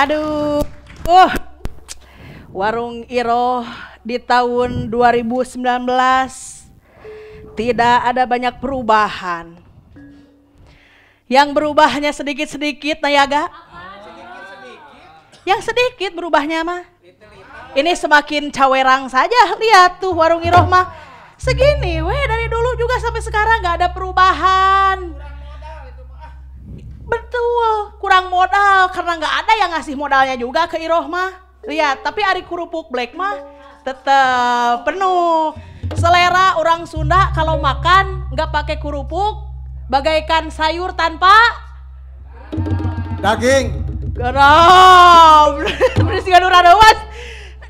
Aduh, warung Iroh di tahun 2019 tidak ada banyak perubahan. Yang berubahnya sedikit-sedikit, Nayaga. Yang sedikit berubahnya mah. Ini semakin cawerang saja. Lihat tuh warung Iroh mah segini. Weh dari dulu juga sampai sekarang nggak ada perubahan. Betul, kurang modal karena nggak ada yang ngasih modalnya juga ke Iroh mah. Lihat, tapi ari kerupuk black mah tetap penuh. Selera orang Sunda kalau makan nggak pakai kerupuk, bagaikan sayur tanpa daging. Geram. Berisikan uradewas.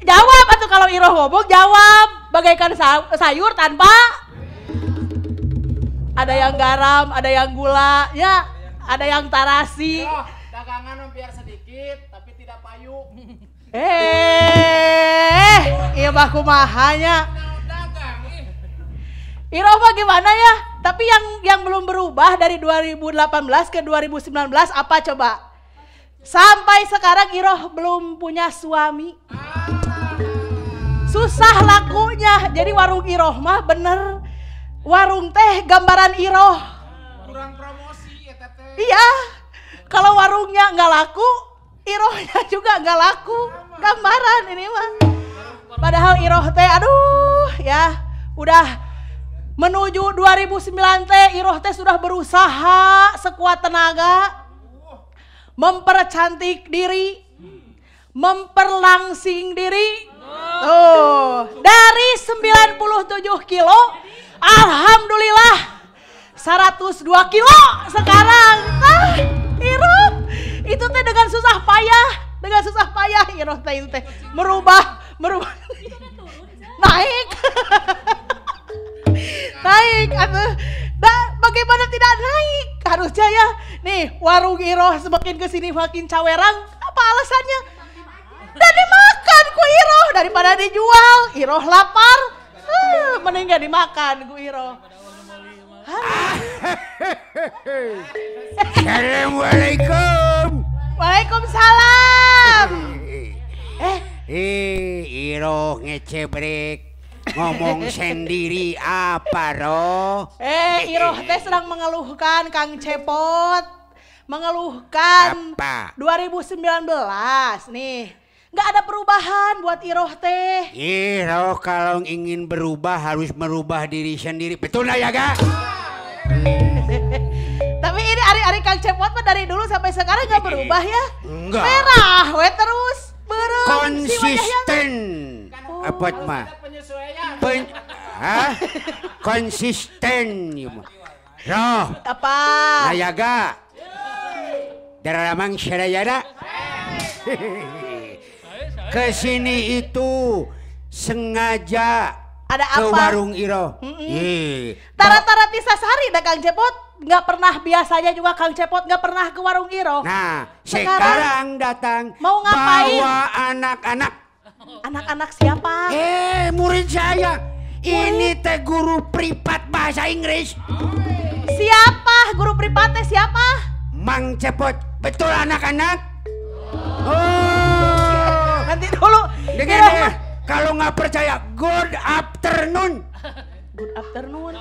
Jawab atau kalau Iroh ngomong jawab, bagaikan sayur tanpa ada yang garam, ada yang gula, ya, ada yang tarasi. Dagangan biar sedikit tapi tidak payu. Iya mah kumahanya. Iroh mah gimana ya? Tapi yang belum berubah dari 2018 ke 2019 apa coba? Sampai sekarang Iroh belum punya suami. Susah lakunya. Jadi warung Iroh mah bener warung teh gambaran Iroh. Kurang promosi ya teteh. Iya. Kalau warungnya nggak laku, Irohnya juga nggak laku. Gambaran ini mah. Padahal Iroh teh aduh ya udah menuju 2009 teh Iroh teh sudah berusaha sekuat tenaga mempercantik diri, memperlangsing diri. Dari 97 kilo alhamdulillah 102 kilo sekarang. Iroh itu teh dengan susah payah Iroh teh itu teh merubah naik atuh. Bagaimana tidak naik? Harusnya ya. Nih, warung Iroh semakin kesini makin cawerang. Apa alasannya? Dan dimakan ku Iroh daripada dijual. Iroh lapar. Mending gak dimakan ku Iroh. Assalamualaikum. Waalaikumsalam. Iroh ngecebrek. Ngomong sendiri apa roh? Iroh teh sedang mengeluhkan Kang Cepot. Mengeluhkan apa? 2019 nih. Nggak ada perubahan buat Iroh teh. Iroh kalau ingin berubah harus merubah diri sendiri. Betul lah ya ga? Tapi ini hari-hari Kang Cepot mah dari dulu sampai sekarang nggak berubah ya? Enggak. Merah we terus. Berem. Konsisten. Apa mah? Konsisten roh apa nayaga daramang syarayana kesini itu sengaja ada ke apa? warung Iroh. Tara-tara Tisasari dah Kang Cepot nggak pernah, biasanya juga Kang Cepot nggak pernah ke warung Iroh. Nah sekarang datang mau ngapain? bawa anak-anak. Anak-anak siapa? Murid saya. Ini teh guru privat bahasa Inggris. Siapa? Guru privatnya siapa? Mang Cepot. Betul anak-anak? Nanti dulu. Dengar. Kalau nggak percaya, good afternoon. Good afternoon.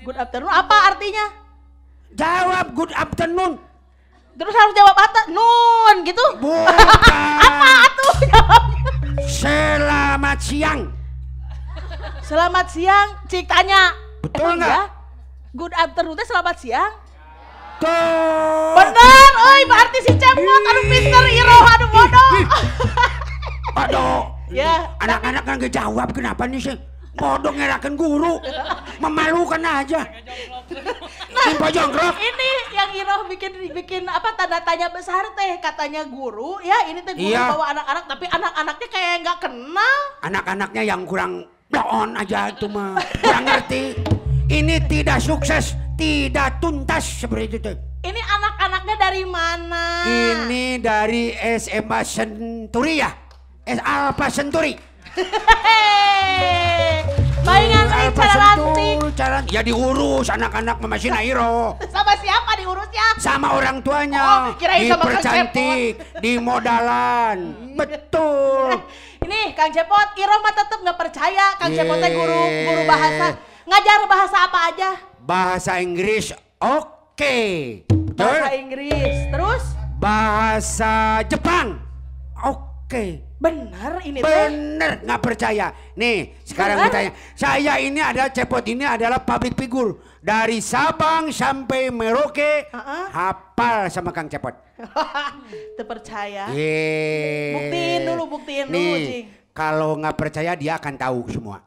Good afternoon apa artinya? Jawab good afternoon. Terus harus jawab nun gitu? Bukan. Apa tuh jawabnya? Selamat siang. Selamat siang, Cik tanya. Betul nggak? Ya? Good afternoon teh selamat siang. Tuh. Bener, berarti si Cepot, aduh Mister Iroh, aduh bodoh. Aduh. Ya. Anak-anak kan gak jawab, kenapa nih sih? Bodoh ngerakan guru, memalukan aja. Sumpah jongkrok. Ini yang Iroh bikin apa tanda tanya besar teh, katanya guru ya, ini teh guru bawa anak-anak tapi anak-anaknya kayak nggak kenal. Anak-anaknya yang kurang bloon aja itu mah, kurang ngerti. Ini tidak sukses, tidak tuntas seperti itu. Ini anak-anaknya dari mana? Ini dari SMA Senturi ya, Alpha Senturi. Baingan cara ranting. Ya diurus anak-anak Mama Sina Iro. Sama siapa diurusnya? Sama orang tuanya. Kirain sama Kang dipercantik, dimodalan. Betul. Ini Kang Cepot, Iro mah tetep nggak percaya Kang Cepot teh guru bahasa. Ngajar bahasa apa aja? Bahasa Inggris, oke. Bahasa Inggris, terus? Bahasa Jepang, oke. Bener ini teh? Bener, nggak percaya. Nih, sekarang gue tanya. Saya ini adalah Cepot ini adalah public figure. Dari Sabang sampai Merauke, hafal sama Kang Cepot. Terpercaya. Yeay. Buktiin dulu, nih, Cing. kalau nggak percaya dia akan tahu semua.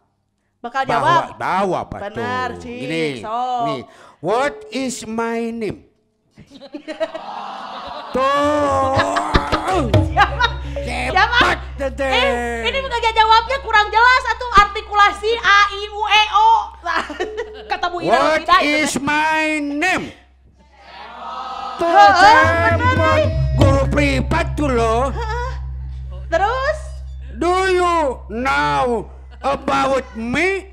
Bakal jawab? Bawa apa tuh? Benar, Cing. Gini, Sok. nih. What is my name? Tuh. Siapa? Ini kagak jawabnya kurang jelas atau artikulasi A I U E O. Ketemu Iro What tidak is my name? Tuh, bener. guru privat tuh loh. Terus? Do you know about me?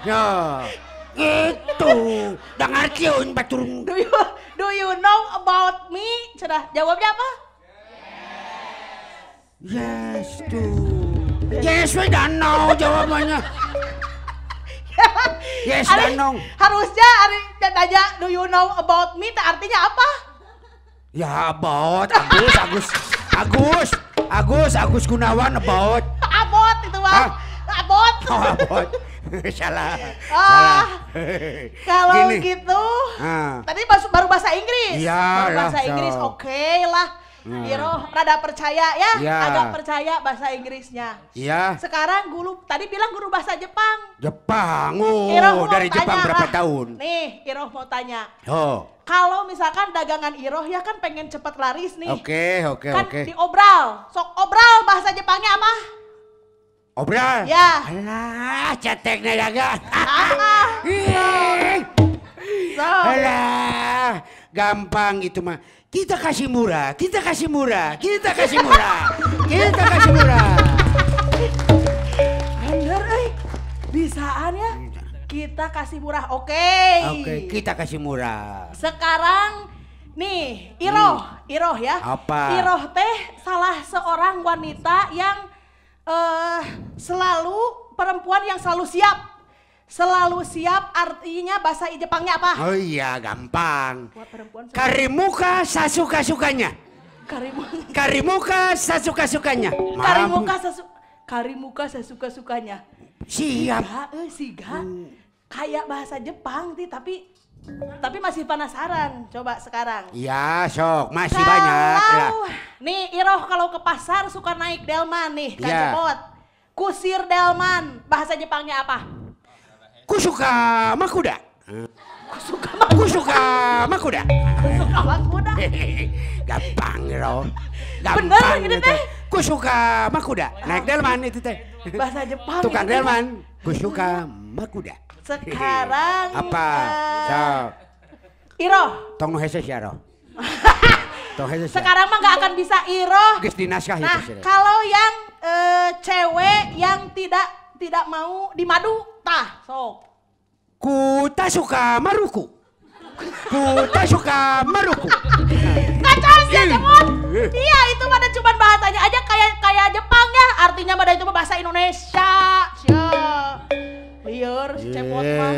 Ya, itu. Dengar kiun baturung. Do you know about me? Sudah jawabnya apa? Yes tuh. Yes, we don't know jawabannya. Yes, Ari, don't know. harusnya Ari tanya do you know about me, artinya apa? Ya about Agus Gunawan about. Abot itu bang. Abot. Oh, about. Salah. Kalau Gini. gitu, tadi baru bahasa Inggris. Iya, baru bahasa Inggris, oke lah. Iro rada percaya ya, agak percaya bahasa Inggrisnya. Iya. Sekarang tadi bilang guru bahasa Jepang. Jepang, dari Jepang berapa tahun? Nih, Iro mau tanya. Oh. Kalau misalkan dagangan Iro ya kan pengen cepet laris nih. Oke. Kan diobral. Sok obral bahasa Jepangnya apa? Obral? Ya. Alah, ceteknya dagang. So. Alah, gampang itu mah. Kita kasih murah. Bener, bisaan ya. Kita kasih murah, oke. Kita kasih murah. Sekarang nih, Iro ya. Apa? Iro teh salah seorang wanita yang perempuan yang selalu siap. Selalu siap artinya bahasa Jepangnya apa? Oh iya, gampang. Buat perempuan Karimuka sasuka-sukanya. Karimuka sasuka-sukanya. Karimuka sasuka-sukanya. Siap. Siga. Kayak bahasa Jepang tapi masih penasaran. Coba sekarang. Ya, sok masih banyak lah. Nih, Iro kalau ke pasar suka naik delman nih, Kang Ya. Cepot. Kusir delman, bahasa Jepangnya apa? Kusuka makuda. Kusuka Makuda. Gampang, Ro. Bener ini teh. Kusuka makuda. Naik delman itu teh. Bahasa Jepang. Tukang delman. Kusuka makuda. Sekarang Apa? Iro. Tong nu hese sia, Ro. Tong hese sia. Sekarang mah gak akan bisa Iro. Geus dinaskah Nah, itu. kalau yang cewek yang tidak mau dimadu, sok. Kuta suka maruku. Kacau sih Cepot. Iya, itu mah cuma bahasanya aja kayak Jepang ya. Artinya mah itu bahasa Indonesia. Liar si Cepot mah.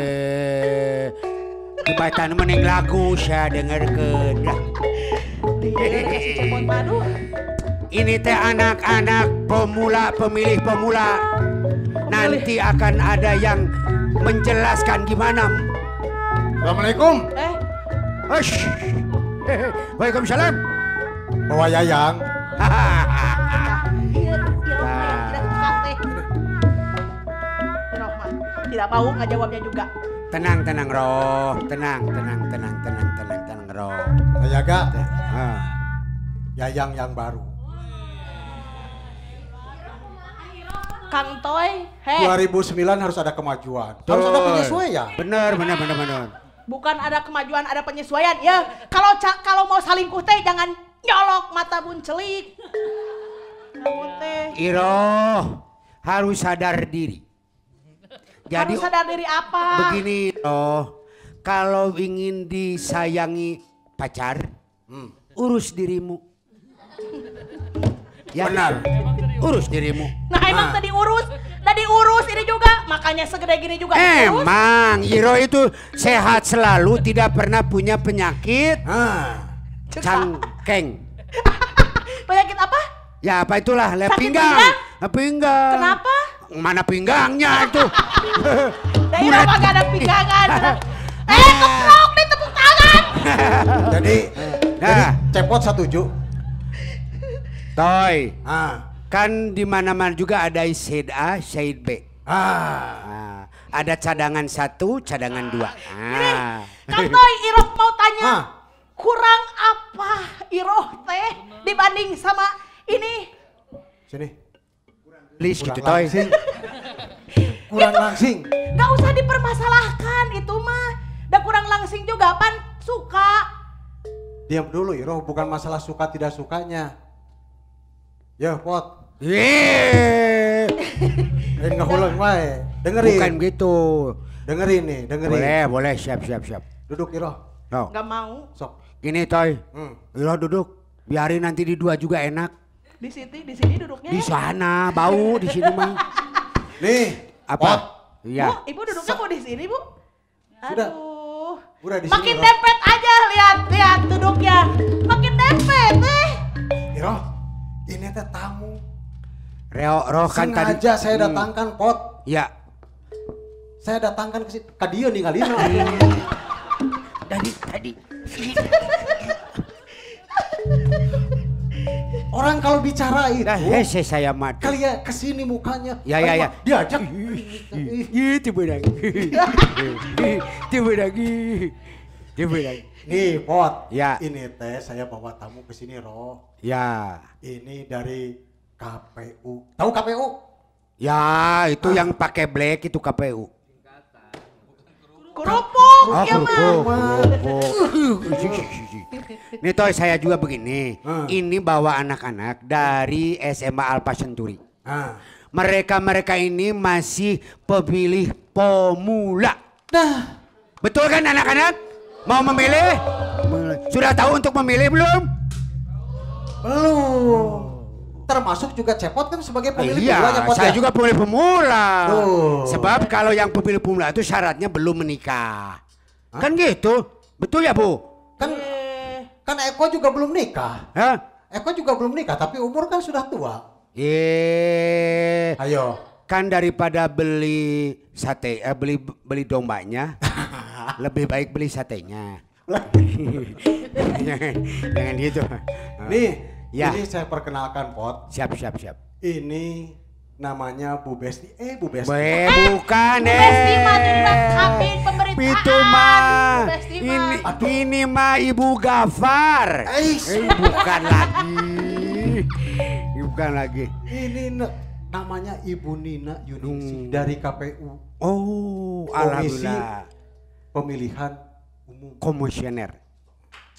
Kebatan meneng lagu saya dengarkeun. Liar si Cepot mah, aduh. Ini teh anak-anak pemilih pemula. Nanti akan ada yang menjelaskan gimana. Assalamualaikum. Hush. Waalaikumsalam. Bawa Yayang. Tidak mau nggak jawabnya juga. Tenang, Roh. Tenang, Roh. Saya gak Ah. Yayang yang baru. Kang Toy, 2009 harus ada kemajuan. Harus ada penyesuaian. Bener. bukan ada kemajuan, ada penyesuaian. Ya, kalau mau salingkuh teh jangan nyolok mata buncelik. Iro harus sadar diri. Jadi harus sadar diri apa? begini loh, kalau ingin disayangi pacar, urus dirimu. Ya benar, urus dirimu. Nah emang tadi urus ini juga, makanya segede gini juga diurus. Emang Iro itu sehat selalu, tidak pernah punya penyakit cangkeng. Penyakit apa? Ya apa itulah, pinggang. Pinggang. Kenapa? Mana pinggangnya itu? Daerah mah gak ada pinggangan. Keprok nih tepuk tangan. Jadi Cepot setuju. Toy. Kan di mana-mana juga ada side A, side B. Ada cadangan 1, cadangan 2. Kang Toy, Iroh mau tanya. Kurang apa Iroh teh dibanding sama ini? Sini. List gitu Toy. Kurang langsing. Gak usah dipermasalahkan itu mah. Dan kurang langsing juga pan suka. Diam dulu Iroh, bukan masalah suka tidak sukanya. Ya Pot. Ini nggak ulang wae. Dengerin. Bukan gitu. Dengerin nih, dengerin. Boleh, siap. Duduk Iroh. No. Gak mau. Sok. Gini Toy. Iroh duduk. Biarin nanti di 2 juga enak. Di sini duduknya. Di sana bau, di sini mah. Nih, apa? Pot. Iya. Bu, ibu duduknya kok di sini, Bu? Sudah. Aduh. Udah di Makin sini, dempet aja, lihat duduknya. Makin dempet, Iroh, ini teh tamu. Roh kan tadi. Sengaja saya datangkan Pot. Ya. Saya datangkan ke sini. Kadio ninggalin. Tadi. Orang kalau bicara itu, Saya mati. kali ya kesini mukanya. Ya. Diajak. Tiba lagi. Nih Pot. Ya. Ini teh saya bawa tamu ke sini Roh. Ya. Ini dari KPU. Tahu KPU? Ya, itu yang pakai black itu KPU. Kerupuk, ya mah. Nih Toy, saya juga begini. Ini bawa anak-anak dari SMA Alpha Century. Mereka ini masih pemilih pemula. Nah, Betul kan anak-anak? Mau memilih? Sudah tahu untuk memilih belum? belum. Termasuk juga Cepot kan sebagai pemilih pemula ya, Iya, Pot, saya ya? juga pemilih pemula. Tuh. Sebab kalau yang pemilih pemula itu syaratnya belum menikah. Kan gitu? Betul ya Bu? Kan Eko juga belum nikah. Hah? Eko juga belum nikah, tapi umur kan sudah tua. Ayo. Kan daripada beli sate, beli dombanya, lebih baik beli satenya. Jangan gitu. Nih, Ya. ini saya perkenalkan Pot. Siap. Ini namanya Bu Besti. Bu Besti. Bukan Bu Besti mah juga kabin pemberitaan. Itu mah. Bu Besti mah. Ini mah Ibu Gafar. Bukan lagi. Ini namanya Ibu Nina Yuningsih dari KPU. Oh, Komisi alhamdulillah. Pemilihan Umum Komisioner.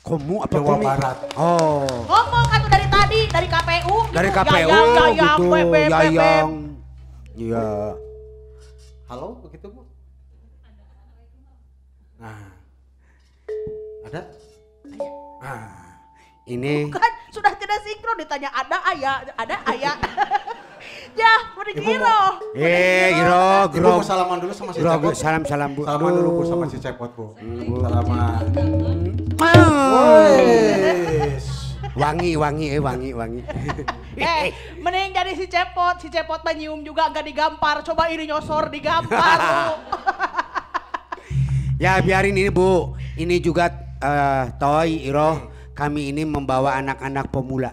Komu apa Jawa komi? Barat. Oh. Ngomong kan dari tadi, dari KPU. Dari gitu. KPU Yayang, gitu. Yayang. Iya. Halo, begitu Bu? Nah. Ada? Ini Kan sudah tidak sinkron ditanya ada ayah. Ya, udah Iro. Iro, Ibu mau salaman dulu sama si Cepot. salam Bu. Salaman dulu Bu sama si Cepot Bu. Salaman. Wangi. Mending jadi si Cepot mah nyium juga enggak digampar. Coba ini nyosor digampar. Bu. Ya biarin ini Bu. Ini juga Toy, Iro. Kami ini membawa anak-anak pemula.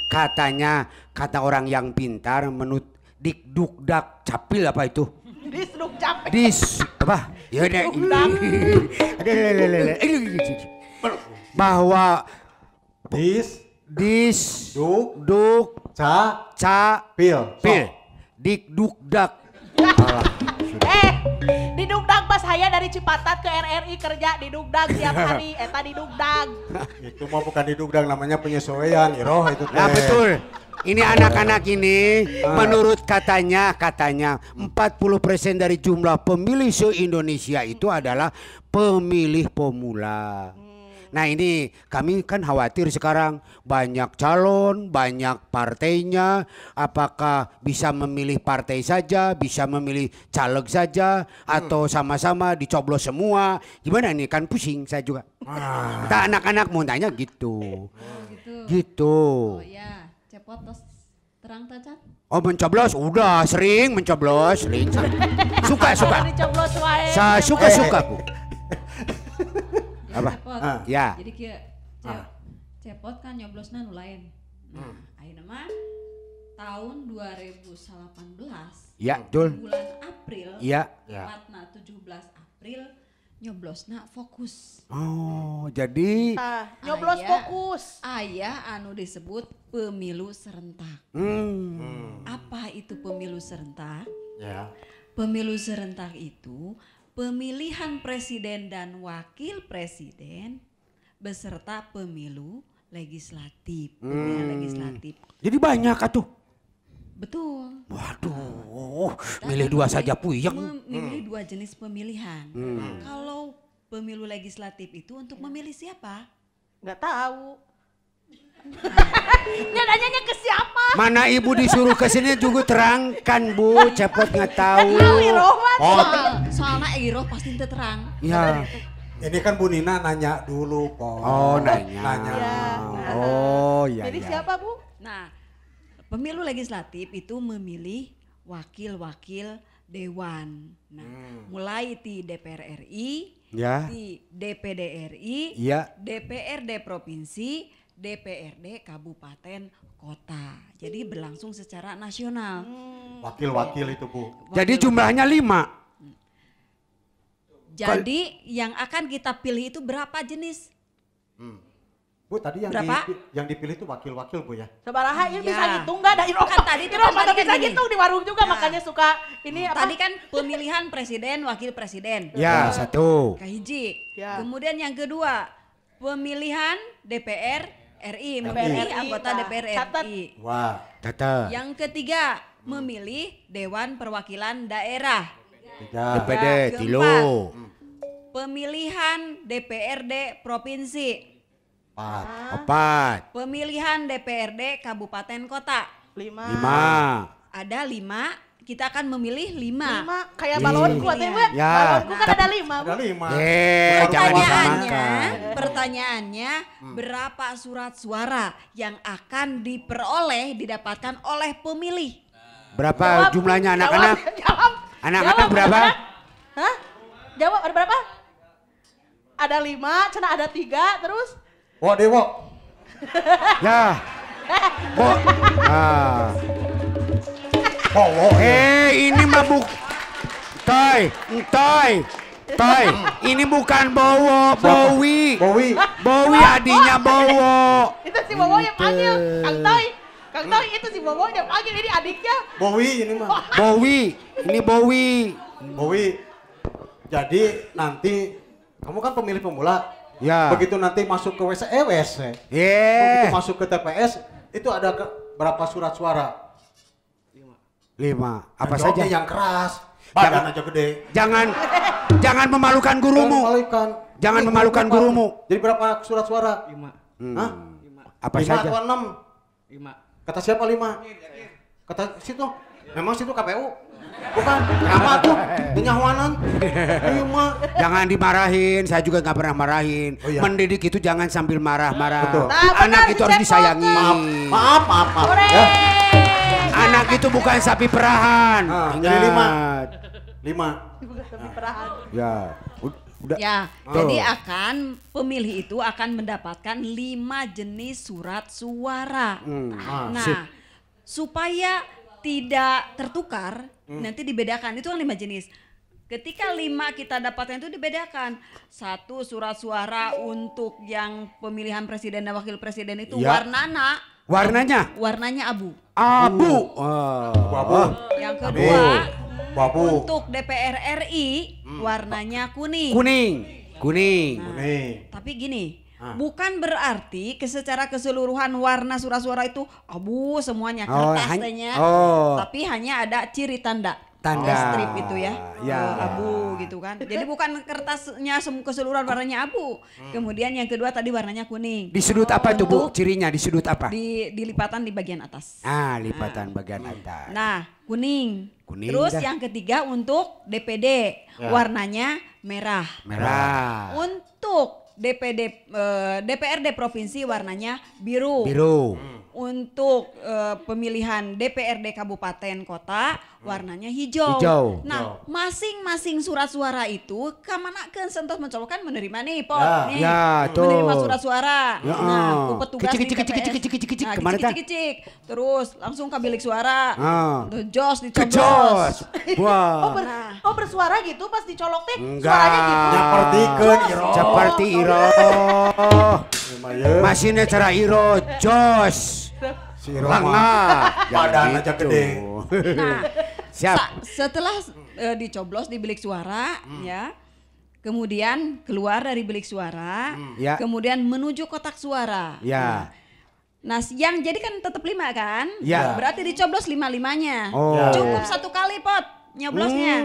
Katanya kata orang yang pintar menurut dikdukdak capil apa itu? Disduk capek. Apa? Ya bahwa duk capil dikdukdak. Didugdag pas saya dari Cipatat ke RRI kerja didugdag tiap hari eta didugdag. Itu mah bukan didugdag, namanya penyesuaian Iroh itu teh. Nah betul. Ini anak-anak ini menurut katanya 40% dari jumlah pemilih se-Indonesia itu adalah pemilih pemula. Nah ini kami kan khawatir sekarang banyak calon, banyak partainya. Apakah bisa memilih partai saja, bisa memilih caleg saja, atau sama-sama dicoblos semua? Gimana nih kan pusing saya juga. Nah, anak-anak mau tanya gitu. Gitu. Oh ya, cepot tos terang tacat. Oh mencoblos, udah sering mencoblos, sering. Suka. Dicoblos wae. Saya suka Bu. Apa? Cepot. Ya. Jadi kieu cepot kan nyoblosna nu lain. Nah, ayeuna mah tahun 2018 Ya, betul. bulan April. Iya. Tepatna 17 April nyoblosna fokus. Oh, jadi Nah, nyoblos Aya. fokus. Aya anu disebut pemilu serentak. Apa itu pemilu serentak? Ya. Pemilu serentak itu pemilihan presiden dan wakil presiden beserta pemilu legislatif. Pemilihan legislatif. jadi banyak atuh. Betul. Waduh, milih dua saja puyeng. Memilih dua jenis pemilihan. Kalau pemilu legislatif itu untuk memilih siapa? Nggak tahu. Ya nanyanya ke siapa? Mana ibu disuruh ke sini juga terangkan Bu, cepot nggak tahu. Tahu Iroh mah. Soalnya Iroh pasti teu terang. Ya. Ini kan Bu Nina nanya dulu, Po. Oh, nanya. Ya. Oh, ya. Jadi ya. siapa Bu? Nah, pemilu legislatif itu memilih wakil-wakil dewan. Nah, mulai di DPR RI, Ya. di DPD RI, Iya. DPRD provinsi, DPRD kabupaten kota. Jadi berlangsung secara nasional. Wakil-wakil itu, Bu. Jadi jumlahnya 5. Jadi yang akan kita pilih itu berapa jenis? Bu, tadi Berapa? yang dipilih itu wakil-wakil, Bu ya. Sabaraha Ya. ini bisa ngitung nggak? Ada Iroh Kan tadi itu Iroh kan mah tadi bisa kan gini. ngitung di warung juga makanya suka ini apa? Tadi kan pemilihan presiden, wakil presiden. Ya, satu. Kahiji. Ya. Kemudian yang kedua, pemilihan DPR RI, memilih RI, anggota Pak. DPR Catat. RI. Wah, Tata. Yang ketiga, memilih Dewan Perwakilan Daerah. 3. DPD Ya, tilu. keempat. Pemilihan DPRD Provinsi. 4. Pemilihan DPRD Kabupaten Kota. 5. 5. Ada 5, kita akan memilih 5. 5 kayak balonku Iya. atuh ya. Ya. Balonku kan ada 5. Ada 5. Jangan Pertanyaannya, disamakan. pertanyaannya berapa surat suara yang akan didapatkan oleh pemilih? Berapa jumlahnya anak-anak? Jawab. Anak-anak Jawab, berapa? Hah? Jawab ada berapa? Ada 5, cenah ada 3, terus Wah, Dewo. Ya. Bo. Ah. Oh, Ini mabuk. Toy. Ini bukan Bowo, Bowi. Bowi adinya Bowo. itu si Bobo yang panggil. Kang Toy. Kang Toy itu si Bobo yang panggil ini adiknya. Bowi ini mah. Bowi. Ini Bowi. Bowi. Jadi nanti kamu kan pemilih pemula. Ya. Begitu nanti masuk ke WC. Begitu Yeah. masuk ke TPS itu ada berapa surat suara? 5. Apa Yang saja? jawabnya yang keras. Badan aja gede. Jangan memalukan gurumu. Jangan memalukan gurumu. Jadi berapa surat suara? 5. Hah? Apa 5 saja? atau 6? 5. Kata siapa 5? Kata situ. Memang situ KPU. Bukan. Kenapa tuh? Kenyahuanan. 5. Jangan dimarahin, saya juga nggak pernah marahin. Oh, iya. Mendidik itu jangan sambil marah-marah. Betul. Nah, Anak benar, itu harus dicepotkan. disayangi. Maaf. Hore. Ya. Anak itu bukan sapi perahan. Ah, Ingat. jadi 5. Bukan tapi perahan. Ya, udah. Ya, Oh. jadi pemilih itu akan mendapatkan 5 jenis surat suara. Nah, Sip. supaya tidak tertukar, nanti dibedakan. Itu kan 5 jenis. Ketika 5 kita dapatkan itu dibedakan. 1 surat suara untuk yang pemilihan presiden dan wakil presiden itu Ya. warnanya abu. Abu. Abu. Yang kedua Abu. untuk DPR RI warnanya kuning. Kuning. Nah, Nih. tapi gini, bukan berarti secara keseluruhan warna surat suara itu abu semuanya kertas tehnya, tapi hanya ada ciri tanda strip itu ya, abu gitu kan. Jadi bukan kertasnya keseluruhan warnanya abu. Kemudian yang kedua tadi warnanya kuning. Di sudut apa tuh Bu? Cirinya di sudut apa? Di lipatan di bagian atas. Lipatan bagian atas. Nah, kuning. Kuning Terus dah. yang ketiga untuk DPD warnanya merah. Merah. Untuk DPRD provinsi warnanya biru. Biru. Untuk pemilihan DPRD kabupaten kota warnanya hijau. Hijau. Nah, masing-masing surat suara itu kamanakeun sentos mencolokkan menerima nih pot nih. Ya, tuh. Menerima surat suara. Ya, Nah, ku petugas di kecik, TPS. kecik, Nah, kemana tah? kecik. Terus langsung ke bilik suara. Tuh, jos Kejos. dicoblos. Wah. Bersuara gitu pas dicolok teh. Enggak. Suaranya gitu. Nyapertikeun Iro. Seperti Iro. Masihnya cara Iro jos. Si Iro mah Lengah. badan aja gede. Nah, Siap. setelah dicoblos di bilik suara ya. Kemudian keluar dari bilik suara, Ya. kemudian menuju kotak suara. Ya. Nah, yang jadi kan tetap 5 kan? Ya. Berarti dicoblos 5-5-nya. Oh. Cukup 1 kali pot nyoblosnya.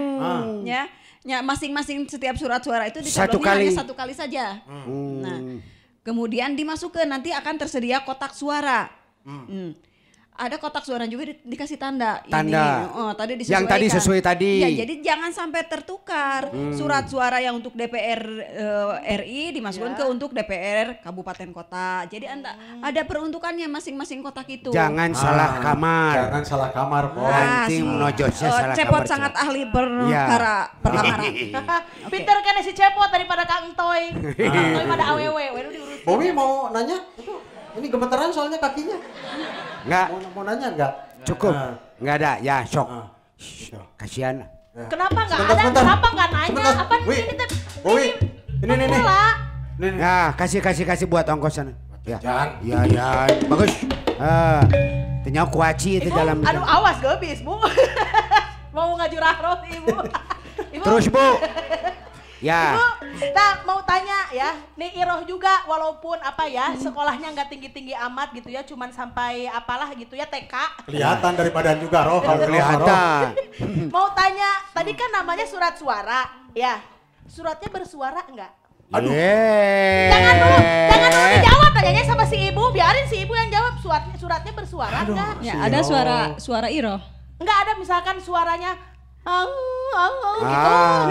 Ya. Ya, masing-masing setiap surat suara itu Satu dicoblosnya kali. hanya 1 kali saja. Nah, kemudian dimasukkan nanti akan tersedia kotak suara. Ada kotak suara juga dikasih tanda. Tanda. Ini, tadi disesuaikan. Yang tadi sesuai tadi. Ya, jadi jangan sampai tertukar. Surat suara yang untuk DPR RI dimasukkan ke untuk DPR kabupaten kota. Jadi ada peruntukannya masing-masing kotak itu. Jangan salah kamar. Jangan salah kamar, Pon. Nanti menojosnya salah Cepot kamar. sangat ahli perkara perkamaran. Pinter kan si Cepot daripada Kang Toy. Toy pada awewe, we diurus. Bowi mau nanya? Itu ini gemeteran soalnya kakinya. Enggak. Mau nanya enggak? Cukup. Enggak ada. Ya, sok. Shh. Kasihan. Kenapa nggak Sebentar, ada? sebentar. Kenapa nggak nanya? Sebentar. Apa Wi. ini teh? Bowi. Ini nih. Bola. Nih. Ya, kasih buat ongkosan. Ya. Jangan. Ya. Bagus. Ternyata kuaci itu Ibu, dalam. aduh awas gebis Bu. Mau ngajurah roh Ibu. Ibu. Terus, Bu. Ya. Ibu, kita mau tanya ya, nih Iroh juga walaupun apa ya sekolahnya nggak tinggi-tinggi amat gitu ya, cuman sampai apalah gitu ya TK. Kelihatan dari badan juga, Roh. Kalau Kelihatan. Mau tanya, tadi kan namanya surat suara, ya. Suratnya bersuara enggak? Aduh. Jangan dulu dijawab, tanyanya sama si ibu, biarin si ibu yang jawab. Suratnya bersuara enggak? Ya, ada suara Iro. Enggak ada misalkan suaranya gitu. Ah,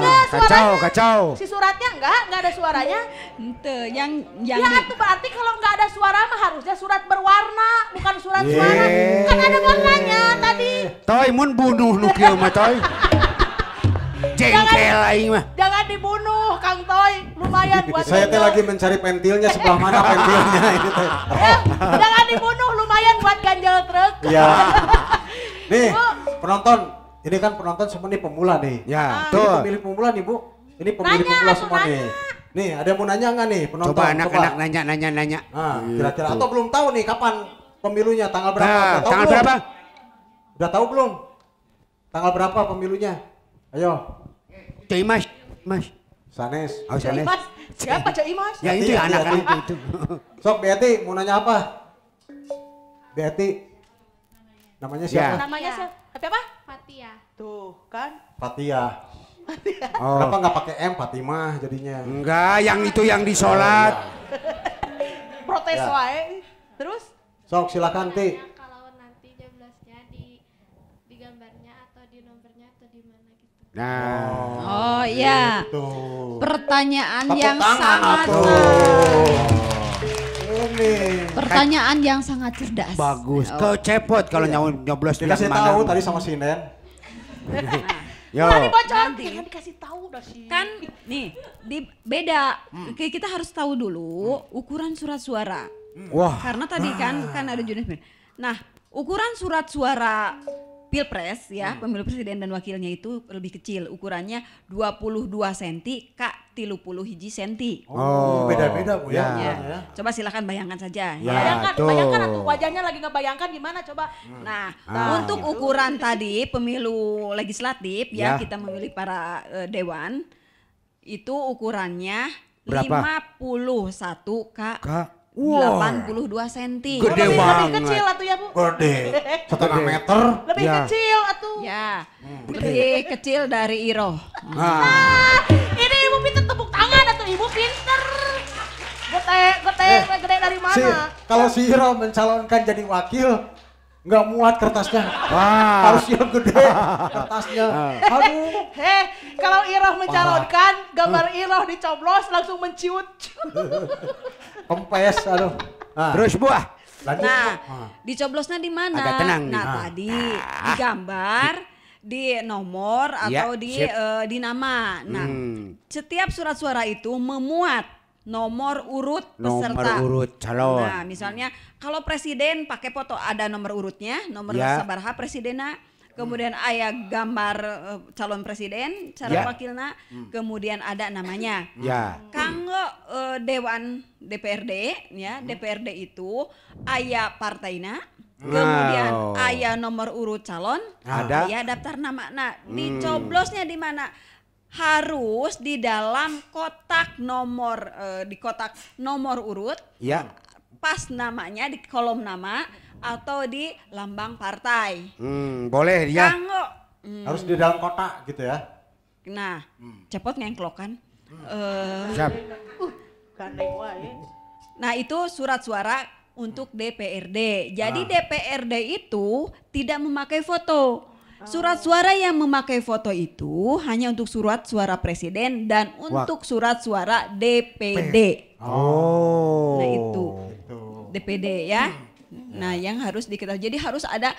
kacau. Si suratnya enggak ada suaranya. Ente yang Ya itu berarti kalau nggak ada suara mah harusnya surat berwarna, bukan surat suara. Kan ada warnanya tadi. Toy mun bunuh nu kieu mah Toy. Jengkel aing mah. Jangan dibunuh Kang Toy, lumayan buat Saya teh ganjel. lagi mencari pentilnya sebelah mana pentilnya ini teh. Ya, jangan dibunuh, lumayan buat ganjel truk. Iya. Nih, penonton. Ini kan penonton semua nih pemula nih. Ya, Ini tuh. pemilih pemula nih, Bu. Ini pemilih Nanya, pemula atuh semua nih. Nih, ada yang mau nanya nggak nih penonton? Coba anak-anak nanya. Nah, kira-kira atau belum tahu nih kapan pemilunya, tanggal berapa? Nah, Udah tahu tanggal belum? berapa? Udah tahu belum? Tanggal berapa pemilunya? Ayo, Cai Mas. Sanes. Oh, Cek sana. Imas, siapa Cek Imas? Ya itu Iya, anak-anak itu. Sok Betty mau nanya apa? Betty. Namanya siapa? Namanya siapa? Tapi apa? Fatia. Tuh kan. Fatia. Oh. Kenapa nggak pakai M Fatimah jadinya? Enggak, yang itu yang di sholat. Protes Ya. wae. Terus? Sok silakan Ti. Kalau nanti joblasnya di gambarnya atau di nomornya atau di mana gitu. Nah, Oh iya. Tuh. Pertanyaan Tepuk yang tangan sangat Ini. pertanyaan yang sangat cerdas. bagus. Kecepot kalau nyoblos Dikasih bilang tahu mana. tadi sama Sinden. Yo. Nah, dibocor. Nanti. Jangan dikasih tahu dah sih. Kan nih beda. Kita harus tahu dulu ukuran surat suara. Wah, Karena tadi kan ada jenis. Nah, ukuran surat suara Pilpres ya, pemilu presiden dan wakilnya itu lebih kecil. Ukurannya 22 cm ka 30 cm. Oh. Beda-beda Bu ya. Ya. Ya. Coba silakan bayangkan saja. Ya. Bayangkan, tuh. bayangkan atuh wajahnya lagi ngebayangkan gimana coba. Nah, Ah. untuk ukuran tadi pemilu legislatif Ya. ya kita memilih para dewan itu ukurannya Berapa? 51 Kak. Kak. 82 cm. Gede lebih banget. kecil atuh ya Bu. Gede. Setengah meter. Lebih Ya. kecil atuh. Ya, lebih kecil dari Iroh. Ah. Ini Ibu pinter tepuk tangan atuh Ibu pinter. Gede dari mana? Kalau si Iro mencalonkan jadi wakil, nggak muat kertasnya. Wah. Harus yang gede kertasnya. Aduh. Kalau Iroh mencalonkan, gambar Iroh dicoblos langsung menciut. Kempes, aduh. Nah, Terus buah. lanjut. Nah, dicoblosnya di mana? Agak tenang nih. Nah, tadi digambar, di nomor Ya, atau di sip. di nama. Nah, Hmm. setiap surat suara itu memuat nomor urut peserta. Nomor urut calon. Nah, misalnya kalau presiden pakai foto ada nomor urutnya, nomor Ya. sabaraha presidenna, kemudian aya gambar calon presiden, cara Ya. wakilna, kemudian ada namanya. Ya. Kanggo Dewan DPRD ya, DPRD itu aya partaina, kemudian aya nomor urut calon, Ada. aya daftar nama. Nah, dicoblosnya di mana? Harus di dalam kotak nomor di kotak nomor urut, Ya. pas namanya di kolom nama atau di lambang partai. Boleh ya. Kanggo Harus di dalam kotak gitu ya. nah, cepot ngengklok kan. Siap. Gandeng wae. Nah, itu surat suara untuk DPRD. Jadi DPRD itu tidak memakai foto. Surat suara yang memakai foto itu hanya untuk surat suara presiden dan untuk surat suara DPD. Oh. Nah, itu DPD ya. Nah, yang harus diketahui. Jadi harus ada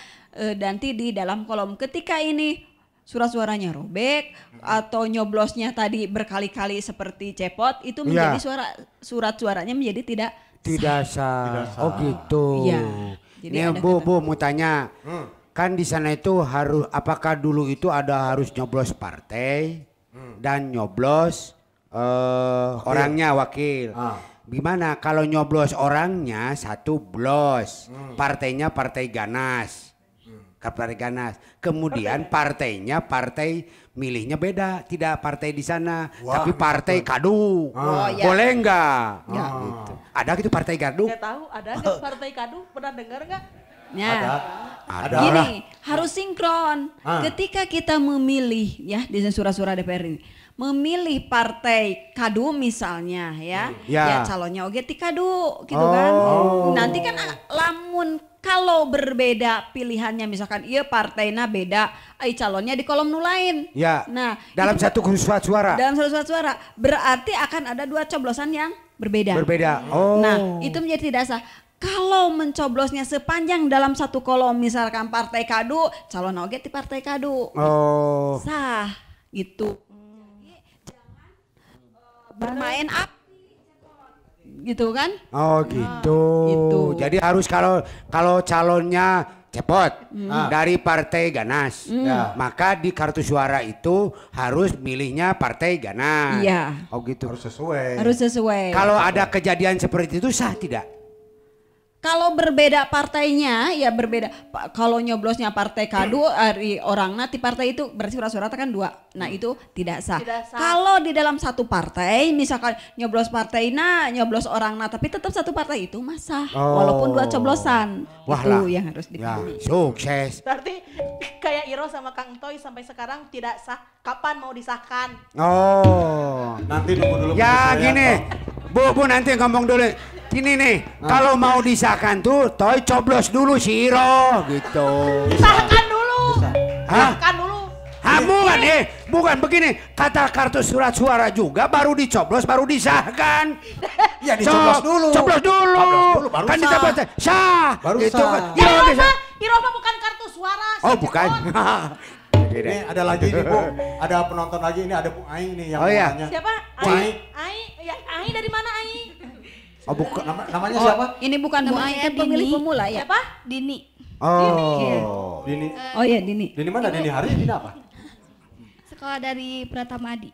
nanti di dalam kolom ketika ini surat suaranya robek atau nyoblosnya tadi berkali-kali seperti cepot, itu menjadi surat suaranya menjadi Tidak sah. Oh gitu. Iya. Jadi Nih ada Bu, kata- Bu mau tanya. Kan di sana itu harus apakah dulu itu harus nyoblos partai dan nyoblos orangnya wakil. Gimana kalau nyoblos orangnya satu blos, partainya partai ganas. Partai ganas. Kemudian partainya partai milihnya beda, tidak partai di sana, tapi partai kadu. ya. Boleh nggak? Ya. Gitu. Ada gitu partai kadu? Saya tahu ada nggak partai kadu, pernah dengar nggak? Nah, Ada. gini, harus sinkron. Ketika kita memilih ya di surat-surat DPR ini, memilih partai kadu misalnya ya, Ya. calonnya oge ti kadu gitu kan. Nanti kan lamun kalau berbeda pilihannya misalkan iya partainya beda, calonnya di kolom nu lain. Ya. Nah, Dalam itu- satu surat suara. dalam satu surat suara berarti akan ada dua coblosan yang berbeda. Berbeda. Oh. Nah, itu menjadi tidak sah. Kalau mencoblosnya sepanjang dalam satu kolom misalkan partai kadu, calon oge ti partai kadu. Oh. Sah gitu. Jangan bermain api gitu kan? Oh gitu. Gitu. Jadi harus kalau calonnya cepot dari partai ganas, maka di kartu suara itu harus milihnya partai ganas. Iya. Oh gitu. Harus sesuai. Harus sesuai. Kalau ada kejadian seperti itu sah tidak? Kalau berbeda partainya ya berbeda. Kalau nyoblosnya partai kadu dari orang nanti partai itu berarti surat-surat kan dua. Nah itu tidak sah. Tidak sah. Kalau di dalam satu partai misalkan nyoblos partainya, nyoblos orang nah tapi tetap satu partai itu mah sah. Walaupun dua coblosan. Wah Itu lah. yang harus Ya, dipahami. sukses. Berarti kayak Iro sama Kang Toy sampai sekarang tidak sah. Kapan mau disahkan? Oh. Nanti nunggu dulu. Ya saya. gini, Bu nanti ngomong dulu. Ini nih, kalau mau disahkan tuh, Toy coblos dulu si Iro gitu. Sahkan dulu. Hah? Sahkan dulu. Bukan begini. Kata kartu surat suara juga baru dicoblos, baru disahkan. Ya dicoblos dulu. Coblos dulu. Coblos dulu, baru Kan sah. dicoblos sah. Baru gitu sah. kan. Ya Iro Iro bisa. mah, Iro mah bukan kartu suara. Oh si bukan. Cepot. Ini ada lagi nih Bu, ada penonton lagi ini ada Bu Ai nih yang Oh, iya. mau nanya. Siapa? Bu Ai. Ya Ai dari mana Ai? Oh bukan. Namanya siapa? Ini bukan Bu Ai, kan pemilih pemula ya? Siapa? Dini. Oh. Dini. Oh iya Dini. Dini mana? Dini Hari? Dini apa? Sekolah dari Pratama Adi.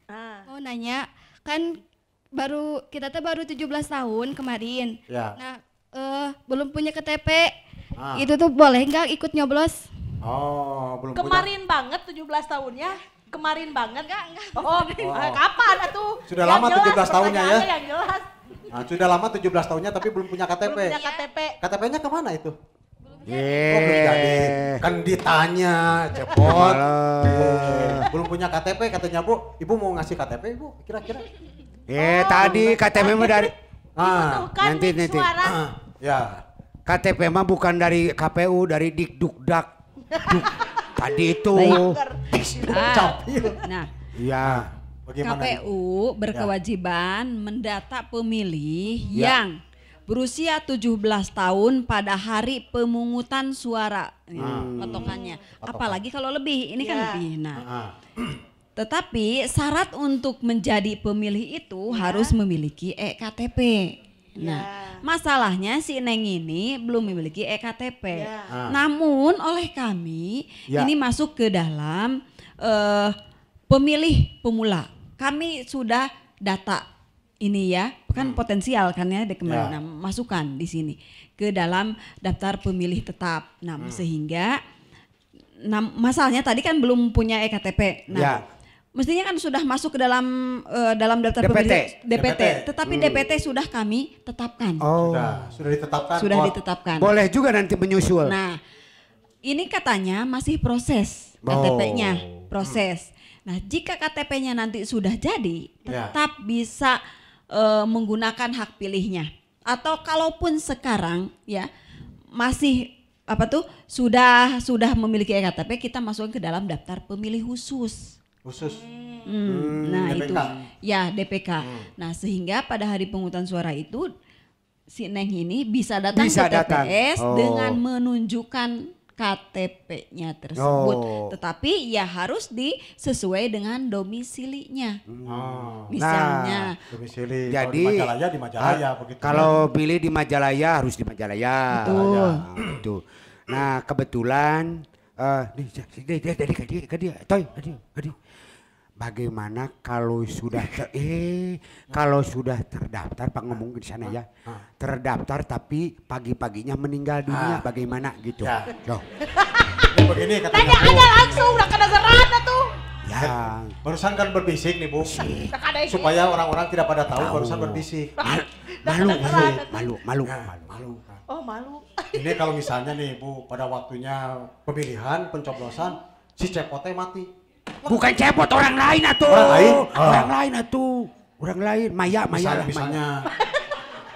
Ah. Mau nanya, kan kita teh baru 17 tahun kemarin. Ya. Nah, belum punya KTP. Ah. Itu tuh boleh nggak ikut nyoblos? Oh, belum Kemarin banget 17 tahunnya. Kemarin banget. Enggak. Oh, kapan atuh? Sudah Yang lama jelas, 17 tahunnya ya? pertanyaannya Yang jelas. Nah, sudah lama 17 tahunnya tapi belum punya KTP. Belum punya KTP. KTP-nya kemana itu? Oh, Eh, belum jadi. Kan ditanya, cepot. Belum punya KTP katanya Bu. Ibu mau ngasih KTP Ibu kira-kira? tadi KTP mah dari Ah, Bukan nanti, nih nanti. suara. ya. KTP mah bukan dari KPU, dari Dikdukdak. Tadi itu. Capil. Nah, Iya. Bagaimana? KPU berkewajiban mendata pemilih Ya. yang berusia 17 tahun pada hari pemungutan suara. Patokannya. Apalagi kalau lebih, ini kan Ya. lebih. Nah, Ah. tetapi syarat untuk menjadi pemilih itu harus memiliki eKTP. Nah, masalahnya si Neng ini belum memiliki eKTP. Ya. Namun oleh kami Ya. ini masuk ke dalam pemilih pemula. Kami sudah data ini ya, kan potensial kan ya, Ya. masukkan di sini ke dalam daftar pemilih tetap. Nah, sehingga masalahnya tadi kan belum punya eKTP. Nah, Ya. mestinya kan sudah masuk ke dalam daftar DPT. pemilih DPT, DPT. tetapi DPT sudah kami tetapkan. Oh. Sudah ditetapkan. Sudah Oh, ditetapkan. Boleh juga nanti menyusul. Nah, ini katanya masih proses Oh. KTP-nya, proses. Nah, jika KTP-nya nanti sudah jadi, Ya. tetap bisa menggunakan hak pilihnya. Atau kalaupun sekarang ya masih sudah memiliki eKTP, kita masukkan ke dalam daftar pemilih khusus. Khusus. Nah, DPK. itu ya DPK. Nah, sehingga pada hari pemungutan suara itu si Neng ini bisa datang Bisa ke datang. TPS Oh. dengan menunjukkan KTP-nya tersebut. Oh. Tetapi ya harus sesuai dengan domisilinya. Oh. Misalnya Domisili. Jadi Kalau di Majalaya begitu. kalau pilih di Majalaya harus di Majalaya. Betul. Nah, itu. Nah, kebetulan bagaimana kalau sudah terdaftar Pak ngomong di sana ya. Terdaftar tapi pagi-paginya meninggal dunia bagaimana gitu. Ya. Loh. Ini begini katanya Tanya Bu. aja langsung, udah kena serat tuh. Ya. Barusan kan berbisik nih Bu. Supaya orang-orang tidak pada tahu barusan berbisik. Malu. Oh malu. Ini kalau misalnya nih Bu, pada waktunya pemilihan, pencoblosan, si Cepote mati. Bukan cepot, orang lain atuh. Orang lain? Orang lain atuh. Orang lain, Maya lah. Misalnya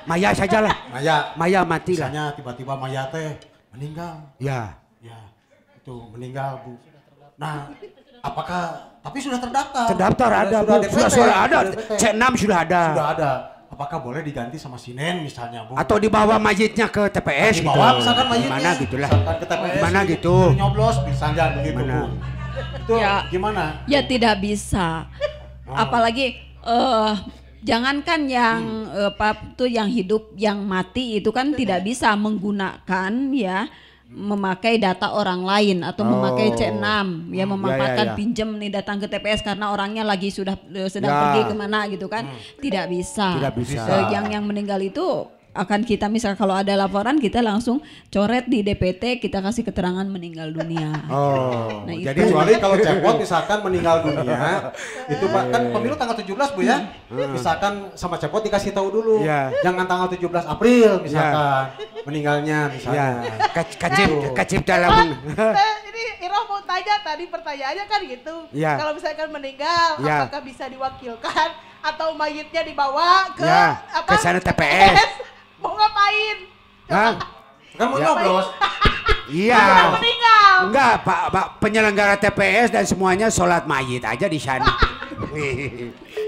Maya sajalah. Maya mati lah. Misalnya tiba-tiba Maya teh meninggal. Ya. Ya, itu meninggal Bu. Nah, apakah tapi sudah terdaftar? Terdaftar ada, Bu. DPT, Sudah ada. DPT. C6 sudah ada. Sudah ada. Apakah boleh diganti sama Sinen misalnya Bu? Atau dibawa mayitnya ke TPS gitu. dibawa misalkan mayitnya. Gimana gitulah. Misalkan ke TPS. Gimana gitu. Nyoblos misalnya begitu Gimana? Bu. Itu Ya. gimana? ya tidak bisa. Apalagi jangankan yang yang hidup, yang mati itu kan tidak bisa menggunakan ya memakai data orang lain atau memakai C6 ya, memanfaatkan ya. pinjam nih datang ke TPS karena orangnya lagi sedang Ya. pergi kemana gitu kan. Tidak bisa. Tidak bisa. Yang meninggal itu akan kita misal kalau ada laporan kita langsung coret di DPT, kita kasih keterangan meninggal dunia. Oh. Nah, Jadi itu. Kecuali kalau Cepot misalkan meninggal dunia, itu Pak kan pemilu tanggal 17 Bu ya. Misalkan sama Cepot dikasih tahu dulu. Iya. Jangan tanggal 17 April misalkan meninggalnya ya, misalnya. kacip dalam. Ini Iroh mau tanya tadi pertanyaannya kan gitu. Ya. Kalau misalkan meninggal, Ya. apakah bisa diwakilkan atau mayitnya dibawa ke Ya, ke sana TPS. Mau ngapain? Hah? Kan mau Ya. nyoblos. Iya. Udah meninggal. Enggak, Pak penyelenggara TPS dan semuanya sholat mayit aja di sana.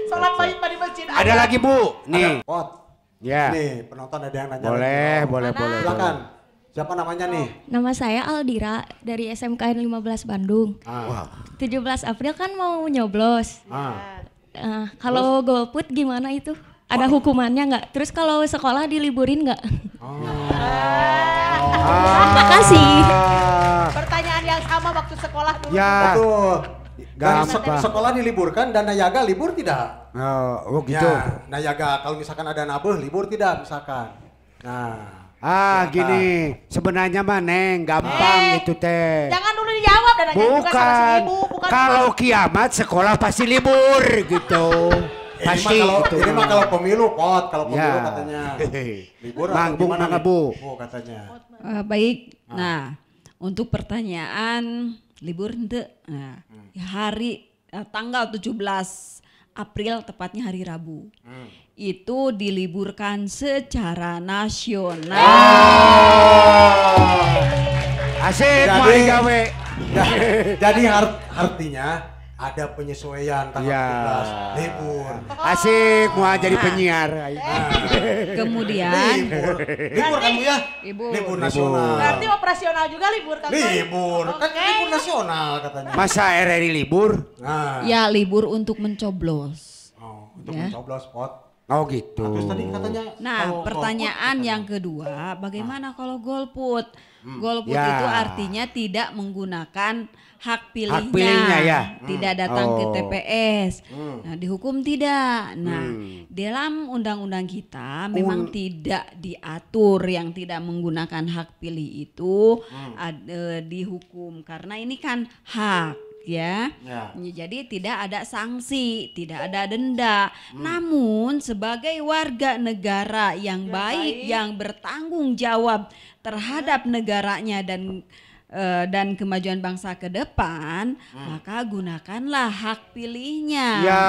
Sholat mayit di masjid Ada lagi Bu, nih. Pot. Ya. Nih, penonton ada yang nanya. Boleh, lagi. boleh. Silakan. Siapa namanya nih? Nama saya Aldira dari SMKN 15 Bandung. Ah. 17 April kan mau nyoblos. Ah. Kalau golput gimana itu? Ada hukumannya nggak? Terus kalau sekolah diliburin nggak? Makasih. Pertanyaan yang sama waktu sekolah dulu. Ya. Betul. Dan Gampang. sekolah diliburkan dan Nayaga libur tidak? Oh gitu. Ya, Nayaga kalau misalkan ada nabeh libur tidak misalkan. Nah, Gini, sebenarnya mah Neng, gampang itu teh. Jangan dulu dijawab dan nanya juga sama si ibu. Bukan Kalau kiamat sekolah pasti libur gitu. Pasti gitu. Ini mah kalau pemilu pot, kalau pemilu Ya. katanya. Libur atau Manggung gimana mana nih? Bu? Bu katanya. Baik. Nah, untuk pertanyaan libur ente. Nah, hari tanggal 17 April tepatnya hari Rabu. Itu diliburkan secara nasional. Asik mau Jadi- gawe. Jadi artinya ada penyesuaian tanggal Ya. 17 libur. Asik mau jadi penyiar. Kemudian Libur kan Bu ya? Libur nasional. Berarti operasional juga libur kan? Libur, kan Oke. libur nasional katanya. Masa RRI libur? Nah, ya libur untuk mencoblos. untuk Ya. mencoblos pot. Oh gitu. Terus tadi katanya. Nah, kalau pertanyaan golput yang kedua, bagaimana kalau golput? Golput Ya. itu artinya tidak menggunakan hak pilihnya, pilihnya ya. tidak datang ke Oh. TPS. Nah, dihukum tidak. Nah, dalam undang-undang kita memang tidak diatur yang tidak menggunakan hak pilih itu dihukum karena ini kan hak. Ya. Jadi tidak ada sanksi, tidak ada denda. Namun sebagai warga negara yang baik, yang bertanggung jawab terhadap negaranya dan kemajuan bangsa ke depan, maka gunakanlah hak pilihnya. Ya,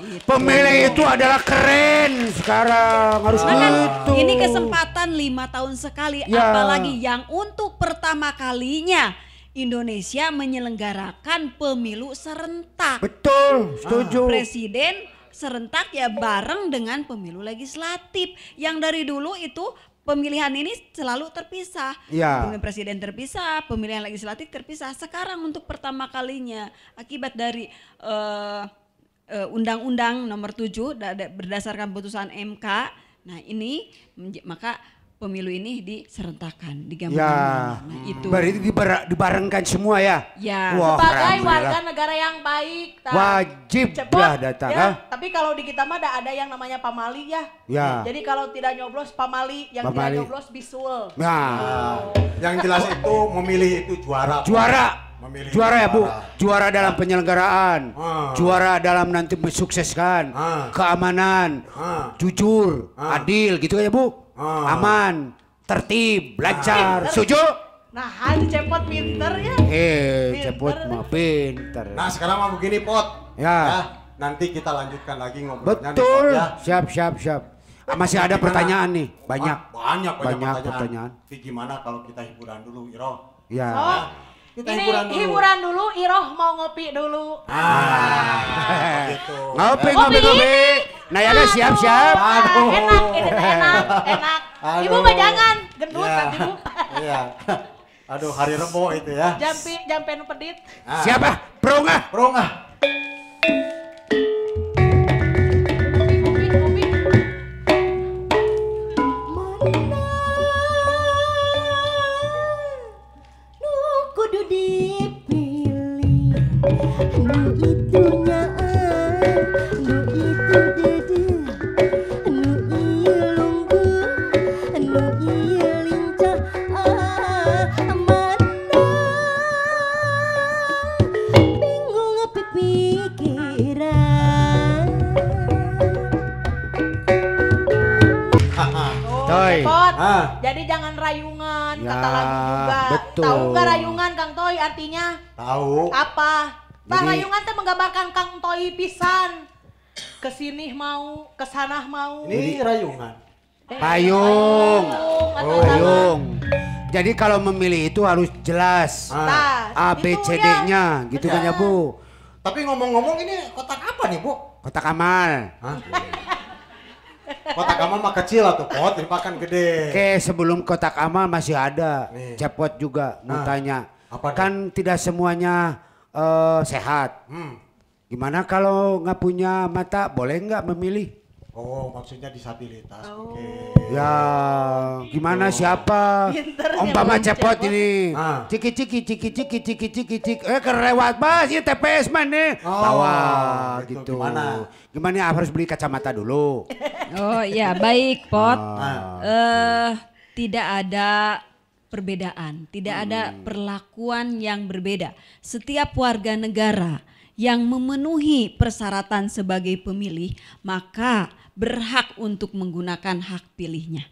Gitu. pemilih itu adalah keren sekarang harus Nah, kan gitu. ini kesempatan 5 tahun sekali, Ya. apalagi yang untuk pertama kalinya Indonesia menyelenggarakan pemilu serentak. Betul, setuju. Presiden serentak ya bareng dengan pemilu legislatif. Yang dari dulu itu pemilihan ini selalu terpisah. Ya. Pemilihan presiden terpisah, pemilihan legislatif terpisah. Sekarang untuk pertama kalinya akibat dari Undang-Undang Nomor 7 berdasarkan putusan MK. Nah, ini maka pemilu ini diserentakkan, digabungkan. Ya, Nah, itu. berarti dibarengkan semua ya. Ya. Wah, Sebagai alhamdulillah. warga negara yang baik, Wajib cepet, dah datang, ya. ah. Tapi kalau di kita mah ada yang namanya pamali ya. Ya. Jadi kalau tidak nyoblos pamali, yang Pamali. tidak nyoblos bisul. Nah, Yang jelas itu memilih itu juara. juara. Memilih Juara ya Bu, juara. juara dalam penyelenggaraan, juara dalam nanti mensukseskan, keamanan, jujur, adil gitu ya Bu, aman, tertib, lancar, setuju? Nah, Haji Cepot pinter ya. Cepot mah pinter. Nah sekarang mah begini pot. Ya. Nanti kita lanjutkan lagi ngobrolnya nih, Betul, Pot, ya. siap. Masih ada pertanyaan nih, banyak. Banyak pertanyaan. pertanyaan. Tapi gimana kalau kita hiburan dulu, Iro? Ya. Oh, Kita ini hiburan dulu. dulu, Iroh mau ngopi dulu. Gitu. Ngopi. Nah ya siap. Enak, ini teh enak. Ibu mah jangan, gendut Iya. nanti Bu. Iya. Aduh, hari Rebo itu ya. Jampe nu pedit. Siapa? Bro nggak? Bro nggak? Ngopi. Nu kudu dipilih, nu itunya nu itu dede, nu ieu lungguh, nu ieu lincah, mana bingung pikiran. Toy. Cepot. Ah. Jadi jangan rayungan, Ya, kata lagu juga. betul. Tahu nggak rayungan Kang Toy artinya? Tahu. Apa? Tah Jadi- rayungan teh menggambarkan Kang Toy pisan. Kesini mau, kesanah mau. Ini rayungan. Payung. atau Payung. Jadi kalau memilih itu harus jelas. Nah, A, B, itu C, ya. D-nya gitu kan ya Bu. Tapi ngomong-ngomong ini kotak apa nih, Bu? Kotak amal. Hah? Kotak amal mah kecil atau pot, ini makan gede. Oke, sebelum kotak amal masih ada. Nih. Cepot juga mau Nah, tanya. apa Kan tidak semuanya sehat. Gimana kalau nggak punya mata, boleh nggak memilih? Oh, maksudnya disabilitas. Oke. Ya, gimana siapa? Pinter Umpama nih, cepot Cepot. ini. Ah. Ciki. Kelewat mas, ini TPS mana? Oh, Tawa gitu. gitu. Gimana? Gimana harus beli kacamata dulu. Oh ya baik Pot. Ah. tidak ada perbedaan, tidak ada perlakuan yang berbeda. Setiap warga negara yang memenuhi persyaratan sebagai pemilih, maka berhak untuk menggunakan hak pilihnya.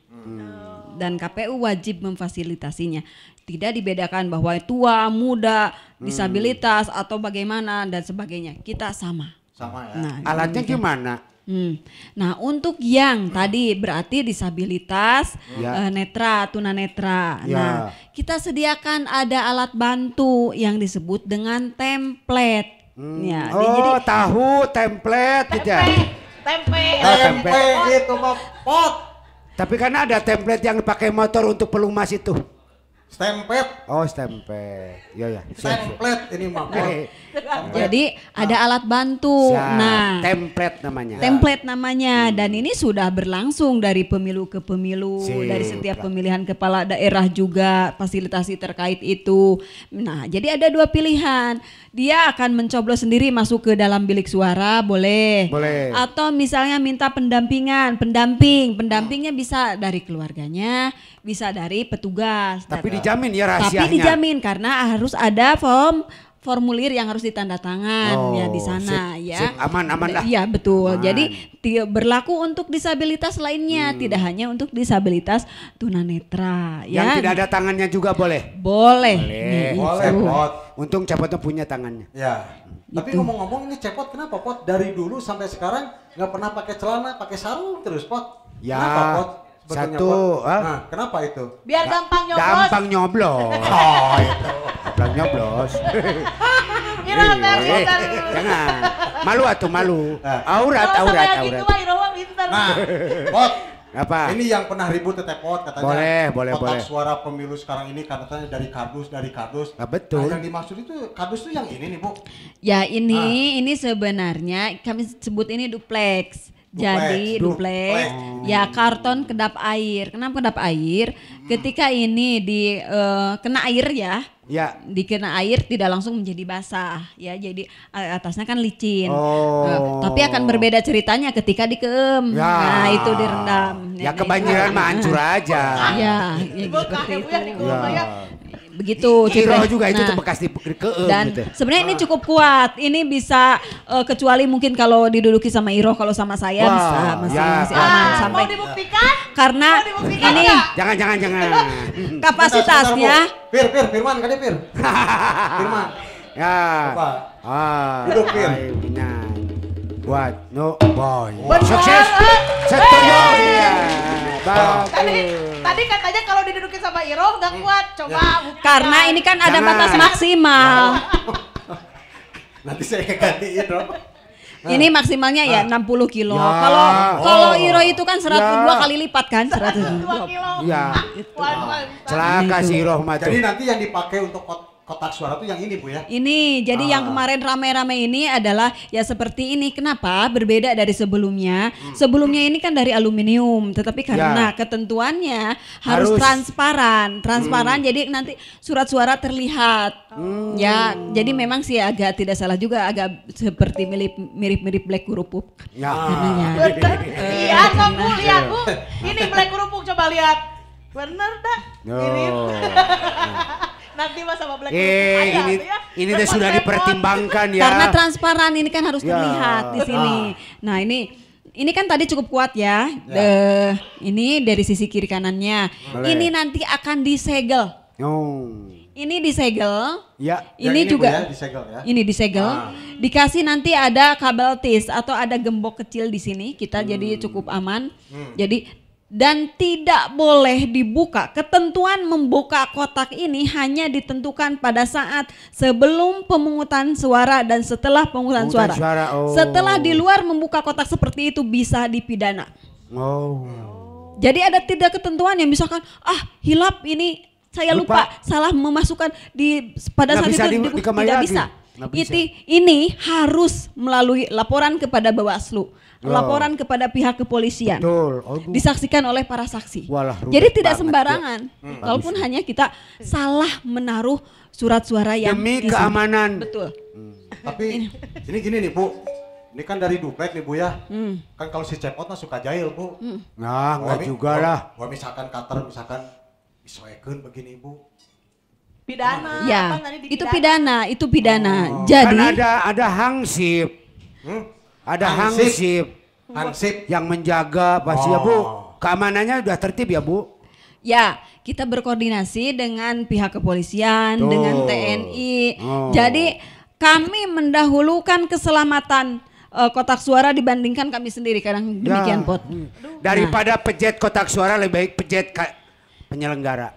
Dan KPU wajib memfasilitasinya. Tidak dibedakan bahwa tua, muda, disabilitas atau bagaimana dan sebagainya. Kita sama. Sama ya. Nah, Alatnya gimana? Nah, untuk yang tadi berarti disabilitas, Ya. netra, tunanetra. Ya. Nah, kita sediakan ada alat bantu yang disebut dengan template. Ya, Oh, tahu template gitu ya. Tempe. Tempe itu mah pot. Tapi kan ada template yang pakai motor untuk pelumas itu. Stempet. Oh, template. Iya ya. Template ini mah pot. Jadi ada alat bantu. Nah, template namanya. template namanya, dan ini sudah berlangsung dari pemilu ke pemilu, Sip. dari setiap pemilihan kepala daerah juga fasilitasi terkait itu. Nah, jadi ada dua pilihan. Dia akan mencoblos sendiri masuk ke dalam bilik suara, boleh. Boleh. Atau misalnya minta pendampingnya bisa dari keluarganya, bisa dari petugas. Tapi dijamin ya rahasianya. Tapi dijamin karena harus ada formulir yang harus ditandatangan ya di sana sip, ya. sip. Aman lah. Iya betul. Aman. Jadi berlaku untuk disabilitas lainnya, tidak hanya untuk disabilitas tunanetra Yang ya. tidak ada tangannya juga boleh. Boleh. Boleh. Nih, Boleh itu. pot. Untung cepatnya punya tangannya. Ya. Tapi ngomong-ngomong ini cepot kenapa pot? Dari dulu sampai sekarang nggak pernah pakai celana, pakai sarung terus pot. Ya, Kenapa pot? Sebetulnya, satu, Pot? ah. Nah, kenapa itu? Biar gampang nyoblos. Gampang nyoblos. Oh itu. Gampang nyoblos. Iro teh pinter. Jangan. Malu atuh malu. Aurat, Kalau aurat, sampai gitu aurat. mah Iro mah pinter. Nah, pot. Apa? Ini yang pernah ribut teteh pot katanya. Boleh, kotak boleh. suara pemilu sekarang ini katanya dari kardus. Ah, betul. Nah, yang dimaksud itu kardus itu yang ini nih bu. Ya ini sebenarnya kami sebut ini duplex. Jadi duplex, ya karton kedap air. Kenapa kedap air? Ketika ini kena air ya, Ya. dikena air tidak langsung menjadi basah ya, jadi atasnya kan licin. Oh. Tapi akan berbeda ceritanya ketika dikeem. Ya. Nah itu direndam. Ya kebanjiran mah hancur aja. Ya, Bekah seperti ibu ya itu. di gua ya. Begitu. Iroh ceritanya. juga itu Nah, tuh bekas dikeem dan gitu. sebenarnya ini cukup kuat. Ini bisa kecuali mungkin kalau diduduki sama Iroh, kalau sama saya Wah, bisa masih ya. aman Ah, sampai mau dibuktikan? karena Mau dibuktikan ini nggak? Jangan. kapasitasnya Firman kan dia Fir. Firman. Ya. Coba. Duduk Fir. Buat no boy. Benar, Sukses. Setuju. Iya. Tadi Bagus. katanya kalau didudukin sama Iro nggak kuat. Coba buktikan. karena ini kan ada Jangan. batas maksimal. Nanti saya gantiin dong. Ini maksimalnya ya 60 kilo. Ya. Kalau Iro itu kan 102 Ya. kali lipat kan 2 102. kilo. Iya. Waduh, Celaka si Iroh mah tuh. Jadi nanti yang dipakai untuk kotak suara tuh yang ini bu ya. Ini jadi yang kemarin rame-rame ini adalah ya seperti ini. Kenapa? Berbeda dari sebelumnya. Sebelumnya ini kan dari aluminium, tetapi karena ketentuannya harus Harus. transparan. Jadi nanti surat suara terlihat. Ya, jadi memang sih agak tidak salah juga, agak seperti mirip-mirip black kerupuk. Ya. Karenanya. Bener. Iya, kok Bu, lihat Bu. Ini black kerupuk coba lihat. Bener dah. Mirip. Nanti mas sama black kerupuk aja ini tuh ya. ini tuh sudah Repot. dipertimbangkan ya. Karena transparan ini kan harus Ya. terlihat di sini. Nah, ini kan tadi cukup kuat ya. Ini dari sisi kiri kanannya. Boleh. Ini nanti akan disegel. Oh. Ini disegel. Ya. Ini Yang Bu juga ya, disegel ya. ini disegel. Dikasih nanti ada kabel tis atau ada gembok kecil di sini. Kita jadi cukup aman. Jadi dan tidak boleh dibuka. Ketentuan membuka kotak ini hanya ditentukan pada saat sebelum pemungutan suara dan setelah pemungutan Pemungutan suara. suara, oh. Setelah di luar membuka kotak seperti itu bisa dipidana. Oh. Jadi ada tidak ketentuan yang misalkan hilap ini saya lupa salah memasukkan pada Nggak saat bisa itu dikembali tidak lagi. bisa. Nggak bisa. Ini harus melalui laporan kepada Bawaslu, laporan kepada pihak kepolisian. Betul. Oh, Bu. Disaksikan oleh para saksi. Walah, ribet Jadi tidak banget, sembarangan. Kalaupun hanya kita salah menaruh surat suara yang Demi di sini. keamanan. Betul. Tapi ini gini nih bu. Ini kan dari duplek nih bu ya. Kan kalau si cepot mah suka jahil bu. Nah, enggak juga lah. Wah misalkan cutter misalkan Disesuaikan begini Ibu. Pidana. Ya, apa tadi itu pidana. Kan Jadi ada hansip. Ada hansip Hansip. yang menjaga pasti ya Bu. Oh. Keamanannya udah tertib ya Bu. ya kita berkoordinasi dengan pihak kepolisian, Tuh. dengan TNI. Oh. Jadi kami mendahulukan keselamatan kotak suara dibandingkan kami sendiri. Kadang demikian Pot. Daripada pejet kotak suara lebih baik pejet penyelenggara.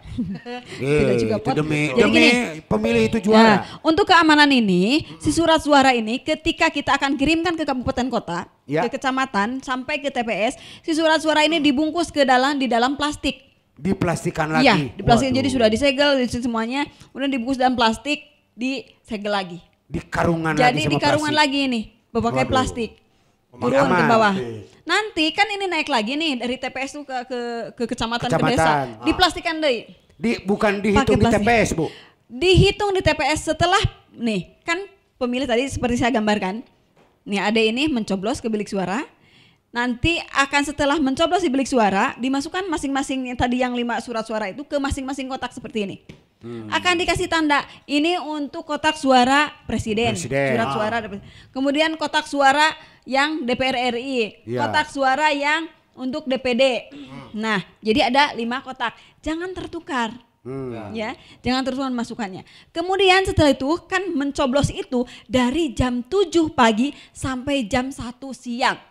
Tidak juga, itu Pot. demi Jadi gini, pemilih itu Nah, juara. untuk keamanan ini, si surat suara ini ketika kita akan kirimkan ke kabupaten kota, Ya. ke kecamatan sampai ke TPS, si surat suara ini dibungkus di dalam plastik. Diplastikan lagi. Iya, diplastik. Waduh. Jadi sudah disegel semuanya, kemudian dibungkus dalam plastik, disegel lagi. Di karungan Jadi lagi sama di karungan plastik. lagi nih, berpakai Waduh. plastik. Aman. Turun ke bawah. Oke. Nanti kan ini naik lagi nih dari TPS tuh ke kecamatan, ke Kecamatan. desa. Diplastikan deh. Bukan dihitung di plastik. TPS Bu. Dihitung di TPS setelah nih kan pemilih tadi seperti saya gambarkan. Nih ada ini mencoblos ke bilik suara. Nanti akan setelah mencoblos di bilik suara dimasukkan masing-masing yang tadi yang 5 surat suara itu ke masing-masing kotak seperti ini. Akan dikasih tanda ini untuk kotak suara presiden. Presiden. Surat suara. Kemudian kotak suara yang DPR RI, Iya. kotak suara yang untuk DPD. Nah, jadi ada 5 kotak. Jangan tertukar. Ya, jangan terus masukannya. Kemudian setelah itu kan mencoblos itu dari jam 7 pagi sampai jam 1 siang.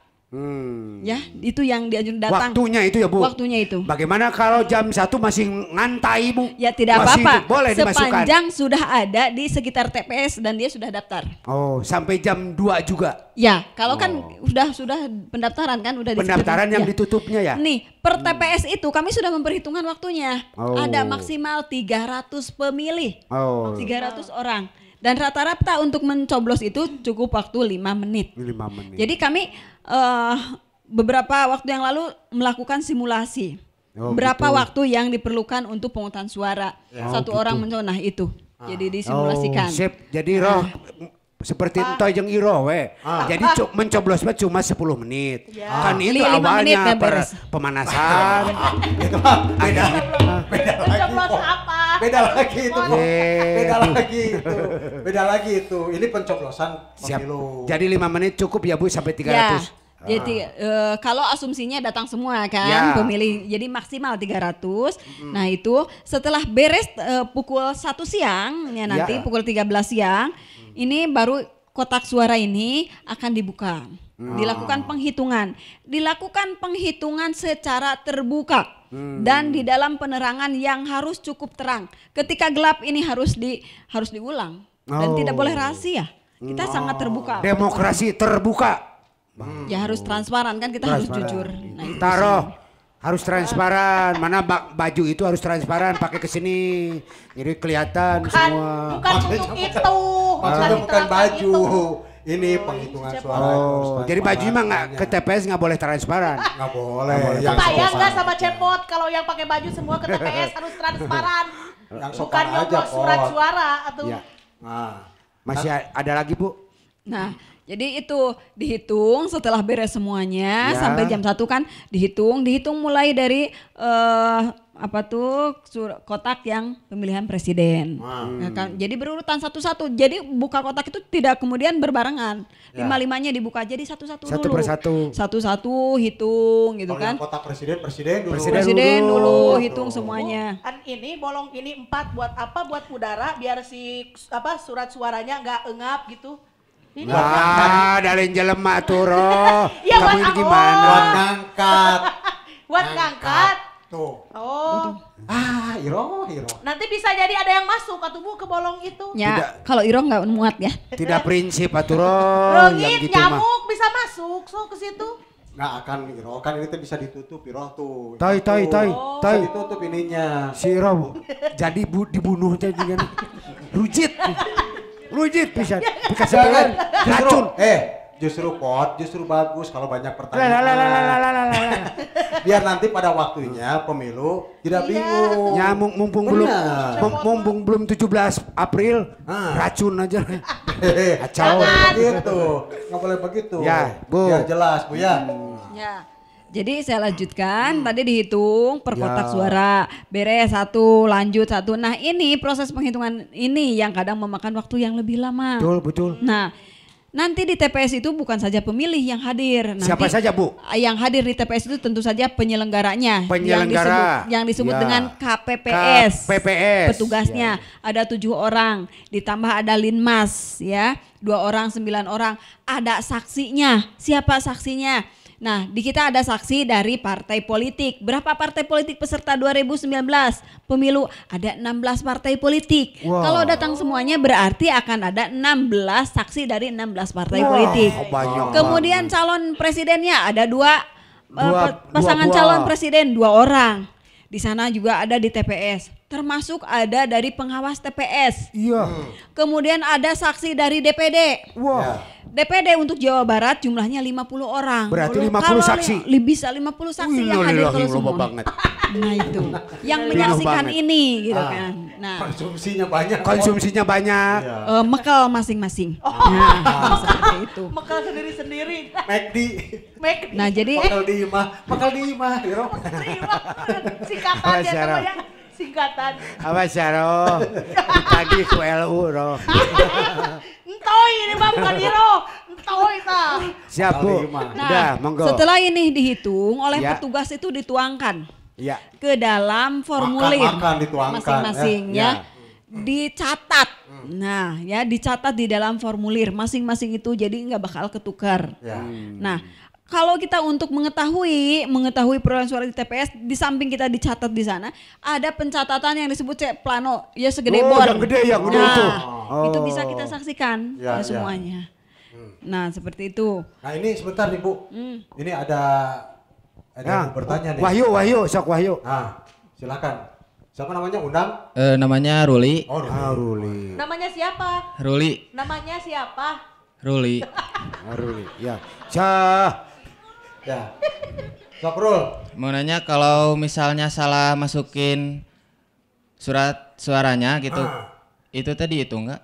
Ya, itu yang dianjurkan datang. Waktunya itu ya Bu. Waktunya itu. Bagaimana kalau jam 1 masih ngantai Bu? Ya tidak Masih apa-apa. boleh dimasukkan. Sepanjang sudah ada di sekitar TPS dan dia sudah daftar. Oh, sampai jam 2 juga. Ya, kalau kan sudah pendaftaran kan udah Pendaftaran yang ya. ditutupnya ya. Nih, per TPS itu kami sudah memperhitungkan waktunya. Oh. Ada maksimal 300 pemilih. Oh, 300 orang. Dan rata-rata untuk mencoblos itu cukup waktu 5 menit. 5 menit. Jadi kami beberapa waktu yang lalu melakukan simulasi. Oh, Berapa gitu. waktu yang diperlukan untuk pemungutan suara. Satu orang mencoba, nah itu. Jadi disimulasikan. Oh, sip. Jadi roh seperti entoy jeung iro we. Jadi mencoblos mah cuma 10 menit. Kan itu 5 menit awalnya kan beres. pemanasan. Itu mah beda lagi. Mencoblos Pok. apa? Beda lagi itu. Pok. Eh. Beda lagi itu. Ini pencoblosan Siap. pemilu. Jadi 5 menit cukup ya Bu sampai 300. Ya, jadi kalau asumsinya datang semua kan Ya. pemilih, jadi maksimal 300. Nah itu setelah beres pukul 1 siang, ya nanti Ya. pukul 13 siang, ini baru kotak suara ini akan dibuka. Dilakukan penghitungan secara terbuka dan di dalam penerangan yang harus cukup terang. Ketika gelap ini harus diulang dan Oh. tidak boleh rahasia. Kita sangat terbuka. Demokrasi terbuka. Ya harus transparan kan, kita harus jujur. Nah, itu Taruh harus transparan. Mana baju itu harus transparan, pakai ke sini. Jadi kelihatan semua. Bukan untuk itu. Maksudnya bukan diterapkan baju. itu. Ini penghitungan siap. suara. itu harus Oh, jadi transparan bajunya mah nggak ke semuanya. TPS nggak boleh transparan. Nggak boleh. Nggak boleh. Sayang nggak sama Cepot kalau yang pakai baju semua ke TPS harus transparan. Yang Bukan sopan aja, nyoblos surat Pot. suara atau Ya. Nah, Masih ada lagi Bu? Nah, jadi itu dihitung setelah beres semuanya Ya. sampai jam 1 kan dihitung mulai dari kotak yang pemilihan presiden. Ya kan? Jadi berurutan satu-satu. Jadi buka kotak itu tidak kemudian berbarengan. Ya. 5-5-nya dibuka. Jadi satu-satu Satu dulu. persatu. Satu-satu hitung gitu kalau kan. yang kotak presiden dulu. Presiden dulu Tuh. hitung semuanya. kan ini bolong ini 4 buat apa? Buat udara biar si surat suaranya nggak engap gitu. Ini Wah, dalin jelema tuh roh. Iya, Kamu buat ini apa? gimana? Buat ngangkat. buat ngangkat. Tuh. Oh, Iro. nanti bisa jadi ada yang masuk atau Bu ke bolong itu. Ya, kalau Iro nggak muat ya. Tidak prinsip atuh roh. Rongit, Yang gitu mah. nyamuk bisa masuk so ke situ. Nggak akan Iro. Kan ini tuh bisa ditutup Iro tuh. Tai. Bisa ditutup ininya. Si roh jadi dibunuh jadi kan. Rujit bisa. Dikasih Jangan. racun. Justru bagus kalau banyak pertanyaan. Biar nanti pada waktunya pemilu tidak bingung. Nyamuk mumpung Benar. belum 17 April racun aja. Kacau. Nggak boleh begitu. Ya, Bu. Biar jelas Bu ya. Ya. Jadi saya lanjutkan, tadi dihitung per kotak Ya. suara, beres 1, lanjut 1. Nah ini proses penghitungan ini yang kadang memakan waktu yang lebih lama. Betul, betul. Nah nanti di TPS itu bukan saja pemilih yang hadir. Nanti Siapa saja, Bu? Yang hadir di TPS itu tentu saja penyelenggaranya. Penyelenggara. Yang disebut Ya. dengan KPPS. KPPS. Petugasnya ada 7 orang, ditambah ada linmas ya, 2 orang, 9 orang. Ada saksinya. Siapa saksinya? Nah, di kita ada saksi dari partai politik. Berapa partai politik peserta 2019 pemilu? Ada 16 partai politik. Wow. Kalau datang semuanya berarti akan ada 16 saksi dari 16 partai politik. banyak Kemudian calon presidennya ada dua pasangan dua. calon presiden 2 orang. Di sana juga ada di TPS. Termasuk ada dari pengawas TPS. Iya. Kemudian ada saksi dari DPD. Wah. DPD untuk Jawa Barat jumlahnya 50 orang. Berarti Kalau 50 saksi. Bisa 50 saksi yang hadir kalau semua. banget. Nah itu, yang menyaksikan banget. ini gitu kan. Nah, Konsumsinya banyak. Konsumsinya banyak. Iya. mekel masing-masing. Nah, seperti itu. Mekal sendiri-sendiri. McD. Nah jadi Makal di imah. Makal di imah. Gitu. Terima. Singkatan ya Sarah. namanya. Singkatan. Apa Syaro? Ditagih ku LU, Roh. Entoy ini mah bukan hero. Entoy tah. Siap, Bu. Nah, Udah, monggo. setelah ini dihitung oleh Ya. petugas itu dituangkan Ya. ke dalam formulir Makan dituangkan, masing-masing ya. ya. Dicatat. Nah, ya dicatat di dalam formulir masing-masing itu jadi nggak bakal ketukar. Ya. Nah, kalau kita untuk mengetahui perolehan suara di TPS, di samping kita dicatat di sana, ada pencatatan yang disebut plano, ya segede Oh, bor. yang gede, yang gede Nah, itu. itu Oh. bisa kita saksikan Ya, ya. semuanya. Nah, seperti itu. Nah ini sebentar nih Bu. Ini ada Ya. yang mau bertanya nih. Wahyu, sok Wahyu. Nah, silakan. Siapa namanya? Undang? Namanya Ruli. Oh, Ruli. Namanya siapa? Ruli. Namanya siapa? Ruli. Ruli. Ya. Syah. Ya. Sokrul. Mau nanya kalau misalnya salah masukin surat suaranya gitu. Itu tadi itu enggak?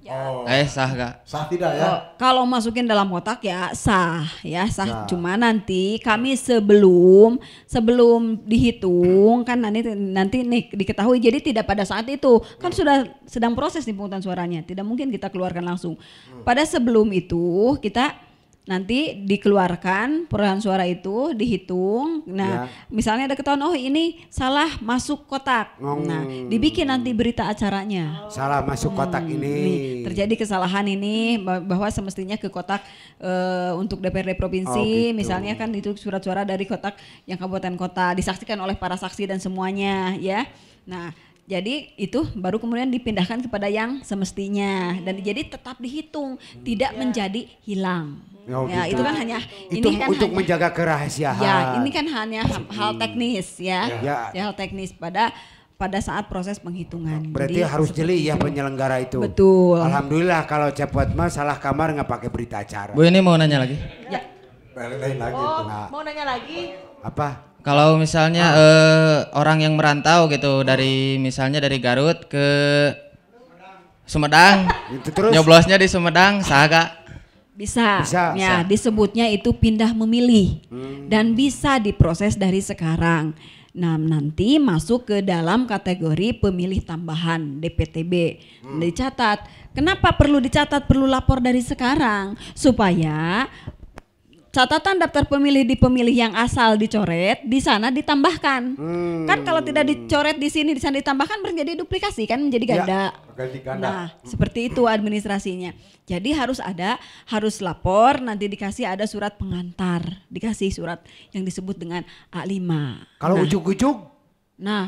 Oh. Sah gak? Sah tidak ya? Oh, kalau masukin dalam kotak ya sah. Cuma nanti kami sebelum dihitung kan nanti nih diketahui, jadi tidak pada saat itu kan sudah sedang proses nih pemungutan suaranya, tidak mungkin kita keluarkan langsung. Pada sebelum itu kita nanti dikeluarkan perolehan suara itu dihitung. Nah, misalnya ada ketahuan oh ini salah masuk kotak. Nah, dibikin nanti berita acaranya. Salah masuk kotak ini. Terjadi kesalahan ini bahwa semestinya ke kotak untuk DPRD Oh, gitu. provinsi, misalnya kan itu surat suara dari kotak yang kabupaten kota disaksikan oleh para saksi dan semuanya ya. Nah, jadi itu baru kemudian dipindahkan kepada yang semestinya dan jadi tetap dihitung, tidak menjadi hilang. Oh, Ya, gitu. itu kan hanya Itu ini kan untuk hanya, menjaga kerahasiaan. ya, ini kan hanya hal teknis ya. Ya. Hal teknis pada saat proses penghitungan. Berarti Jadi, harus seperti jeli ya itu. penyelenggara itu. Betul. Alhamdulillah kalau cepot mah salah kamar nggak pakai berita acara. Bu ini mau nanya lagi. Lain lagi Oh, tuh. mau nanya lagi? Apa? Kalau misalnya orang yang merantau gitu misalnya dari Garut ke Sumedang, Itu terus. nyoblosnya di Sumedang, sah gak? Bisa, Bisa, ya disebutnya itu pindah memilih dan bisa diproses dari sekarang. Nah nanti masuk ke dalam kategori pemilih tambahan DPTB. Dicatat. Kenapa perlu dicatat, perlu lapor dari sekarang supaya catatan daftar pemilih di pemilih yang asal dicoret, di sana ditambahkan. Kan kalau tidak dicoret di sini, di sana ditambahkan menjadi duplikasi kan, menjadi ganda. Ganti ganda. Nah, seperti itu administrasinya. Jadi harus lapor, nanti dikasih ada surat pengantar, dikasih surat yang disebut dengan A5. Kalau Nah, ujuk-ujuk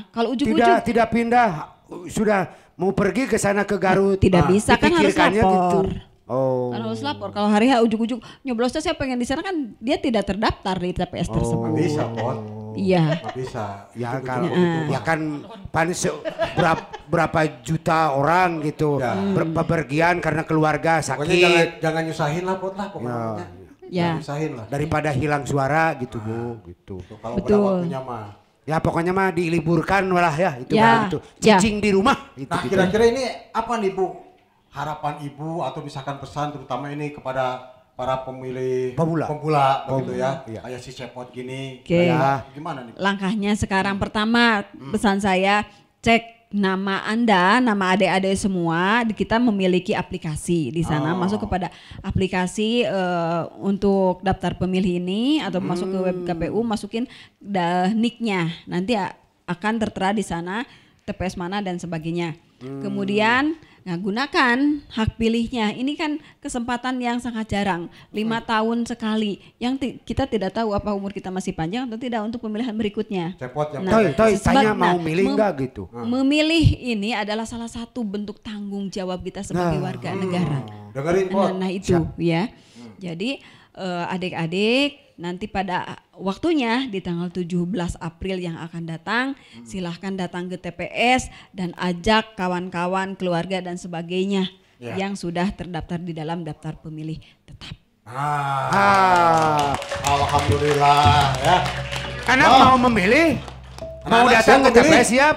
kalau ujuk-ujuk tidak pindah, sudah mau pergi ke sana ke Garut. tidak bisa kan harus dipikirkannya lapor. gitu. Oh. Kan harus lapor. Kalau hari H ujuk-ujuk nyoblos saya pengen di sana kan dia tidak terdaftar di TPS tersebut. Nggak bisa, Pot. Iya. Nggak bisa. Ya Ujuk-ujuk kan, gitu. ya kan berapa juta orang gitu Ya. berpergian karena keluarga Pokoknya sakit jangan nyusahin lah Pot lah pokoknya. Ya. Jangan nyusahin lah. daripada hilang suara gitu Bu, gitu. Tuh, kalau pada Betul. waktunya mah. Ya pokoknya mah diliburkan malah ya itu Ya, mah gitu. ya. Cicing di rumah gitu. Nah gitu. kira-kira ini apa nih Bu? Harapan Ibu atau misalkan pesan terutama ini kepada para pemilih Pemula. begitu ya. Iya. Kayak si Cepot gini. Oke. Ya, gimana nih? Langkahnya sekarang pertama pesan saya cek nama Anda, nama adik-adik semua, kita memiliki aplikasi di sana. Masuk kepada aplikasi untuk daftar pemilih ini atau masuk ke web KPU, masukin nick-nya. Nanti akan tertera di sana TPS mana dan sebagainya. Kemudian gunakan hak pilihnya. Ini kan kesempatan yang sangat jarang, 5 tahun sekali. Yang kita tidak tahu apa umur kita masih panjang atau tidak untuk pemilihan berikutnya. Cepot yang Toy, tanya mau milih enggak gitu. Memilih ini adalah salah satu bentuk tanggung jawab kita sebagai warga negara. dengerin Pot. Nah itu ya. Jadi adik-adik nanti pada waktunya di tanggal 17 April yang akan datang, silahkan datang ke TPS dan ajak kawan-kawan, keluarga dan sebagainya yang sudah terdaftar di dalam daftar pemilih tetap. Alhamdulillah ya. Anak mau memilih, mau Anak-anak datang ke siap memilih. TPS siap.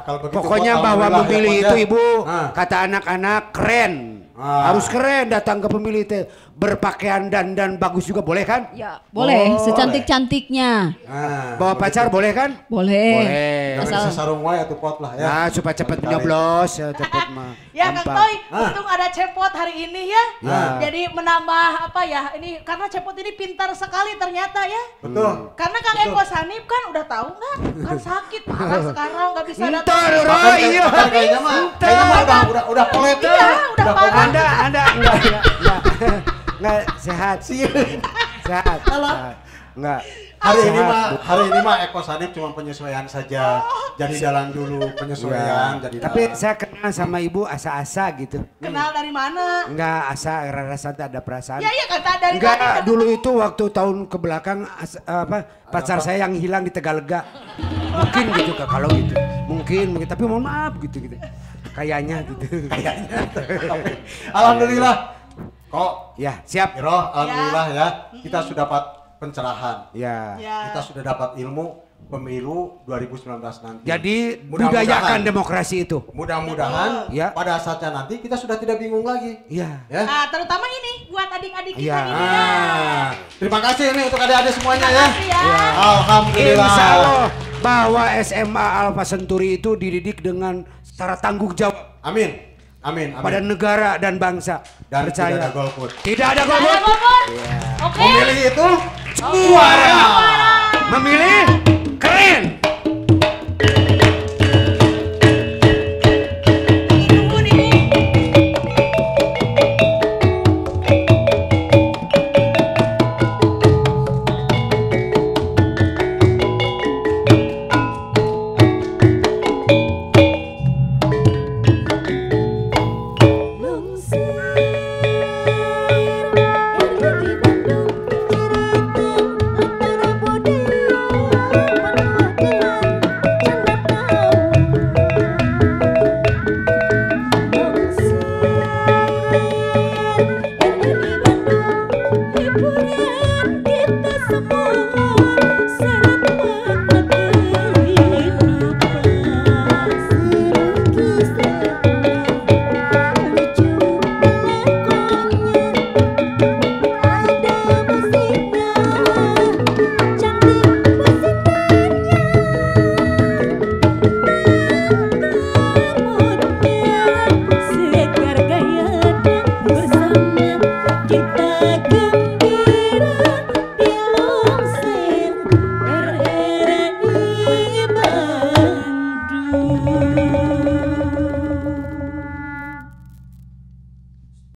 Kalau begitu Pokoknya Pot, bahwa alhamdulillah memilih ya, itu Pot, ya. ibu, kata anak-anak keren. Harus keren datang ke pemilih itu. Berpakaian dan bagus juga boleh kan? Ya boleh, secantik-cantiknya. Bawa pacar boleh kan? Boleh. Jangan Asal sesarung wae atuh Pot lah ya. Nah supaya cepat nyoblos, cepat mah. Ya Kang gampang. Toy, untung ada Cepot hari ini ya. Nah. Jadi menambah apa ya, ini karena Cepot ini pintar sekali ternyata ya. Betul. Karena Kang Eko Sanip kan udah tahu nggak, kan sakit parah sekarang nggak bisa datang. Entar, Bahkan Roy, iya. kayaknya mah udah polet. Iya, udah parah. Anda enggak sehat. Sehat. Enggak. Hari ini mah Eko Sanip cuma penyesuaian saja. Jadi jalan dulu penyesuaian. Jadi Tapi saya kenal sama ibu asa-asa gitu. Kenal dari mana? Enggak asa rasa ada perasaan. Ya iya kata dari Enggak, tadi. dulu itu waktu tahun ke belakang pacar saya yang hilang di Tegalega. Mungkin gitu Kak, kalau gitu. Mungkin tapi mohon maaf gitu. Kayaknya gitu. Alhamdulillah. Kok Ya, siap. Iro, alhamdulillah ya. Kita sudah dapat pencerahan. Ya. Kita sudah dapat ilmu pemilu 2019 nanti. Jadi Mudah-mudahan. budayakan demokrasi itu. Mudah-mudahan Ya. pada saatnya nanti kita sudah tidak bingung lagi. Iya. Ya. Nah, terutama ini buat adik-adik kita Iya. ini ya. Terima kasih ini untuk adik-adik semuanya ya. Makasih ya. Alhamdulillah. Insya Allah bahwa SMA Alfa Senturi itu dididik dengan secara tanggung jawab Amin. Amin. pada negara dan bangsa. Dan Percaya. tidak ada golput. Tidak ada Ada golput. Bobon. Oke. Memilih itu Suara. Memilih keren. Ditunggu nih. Lungsir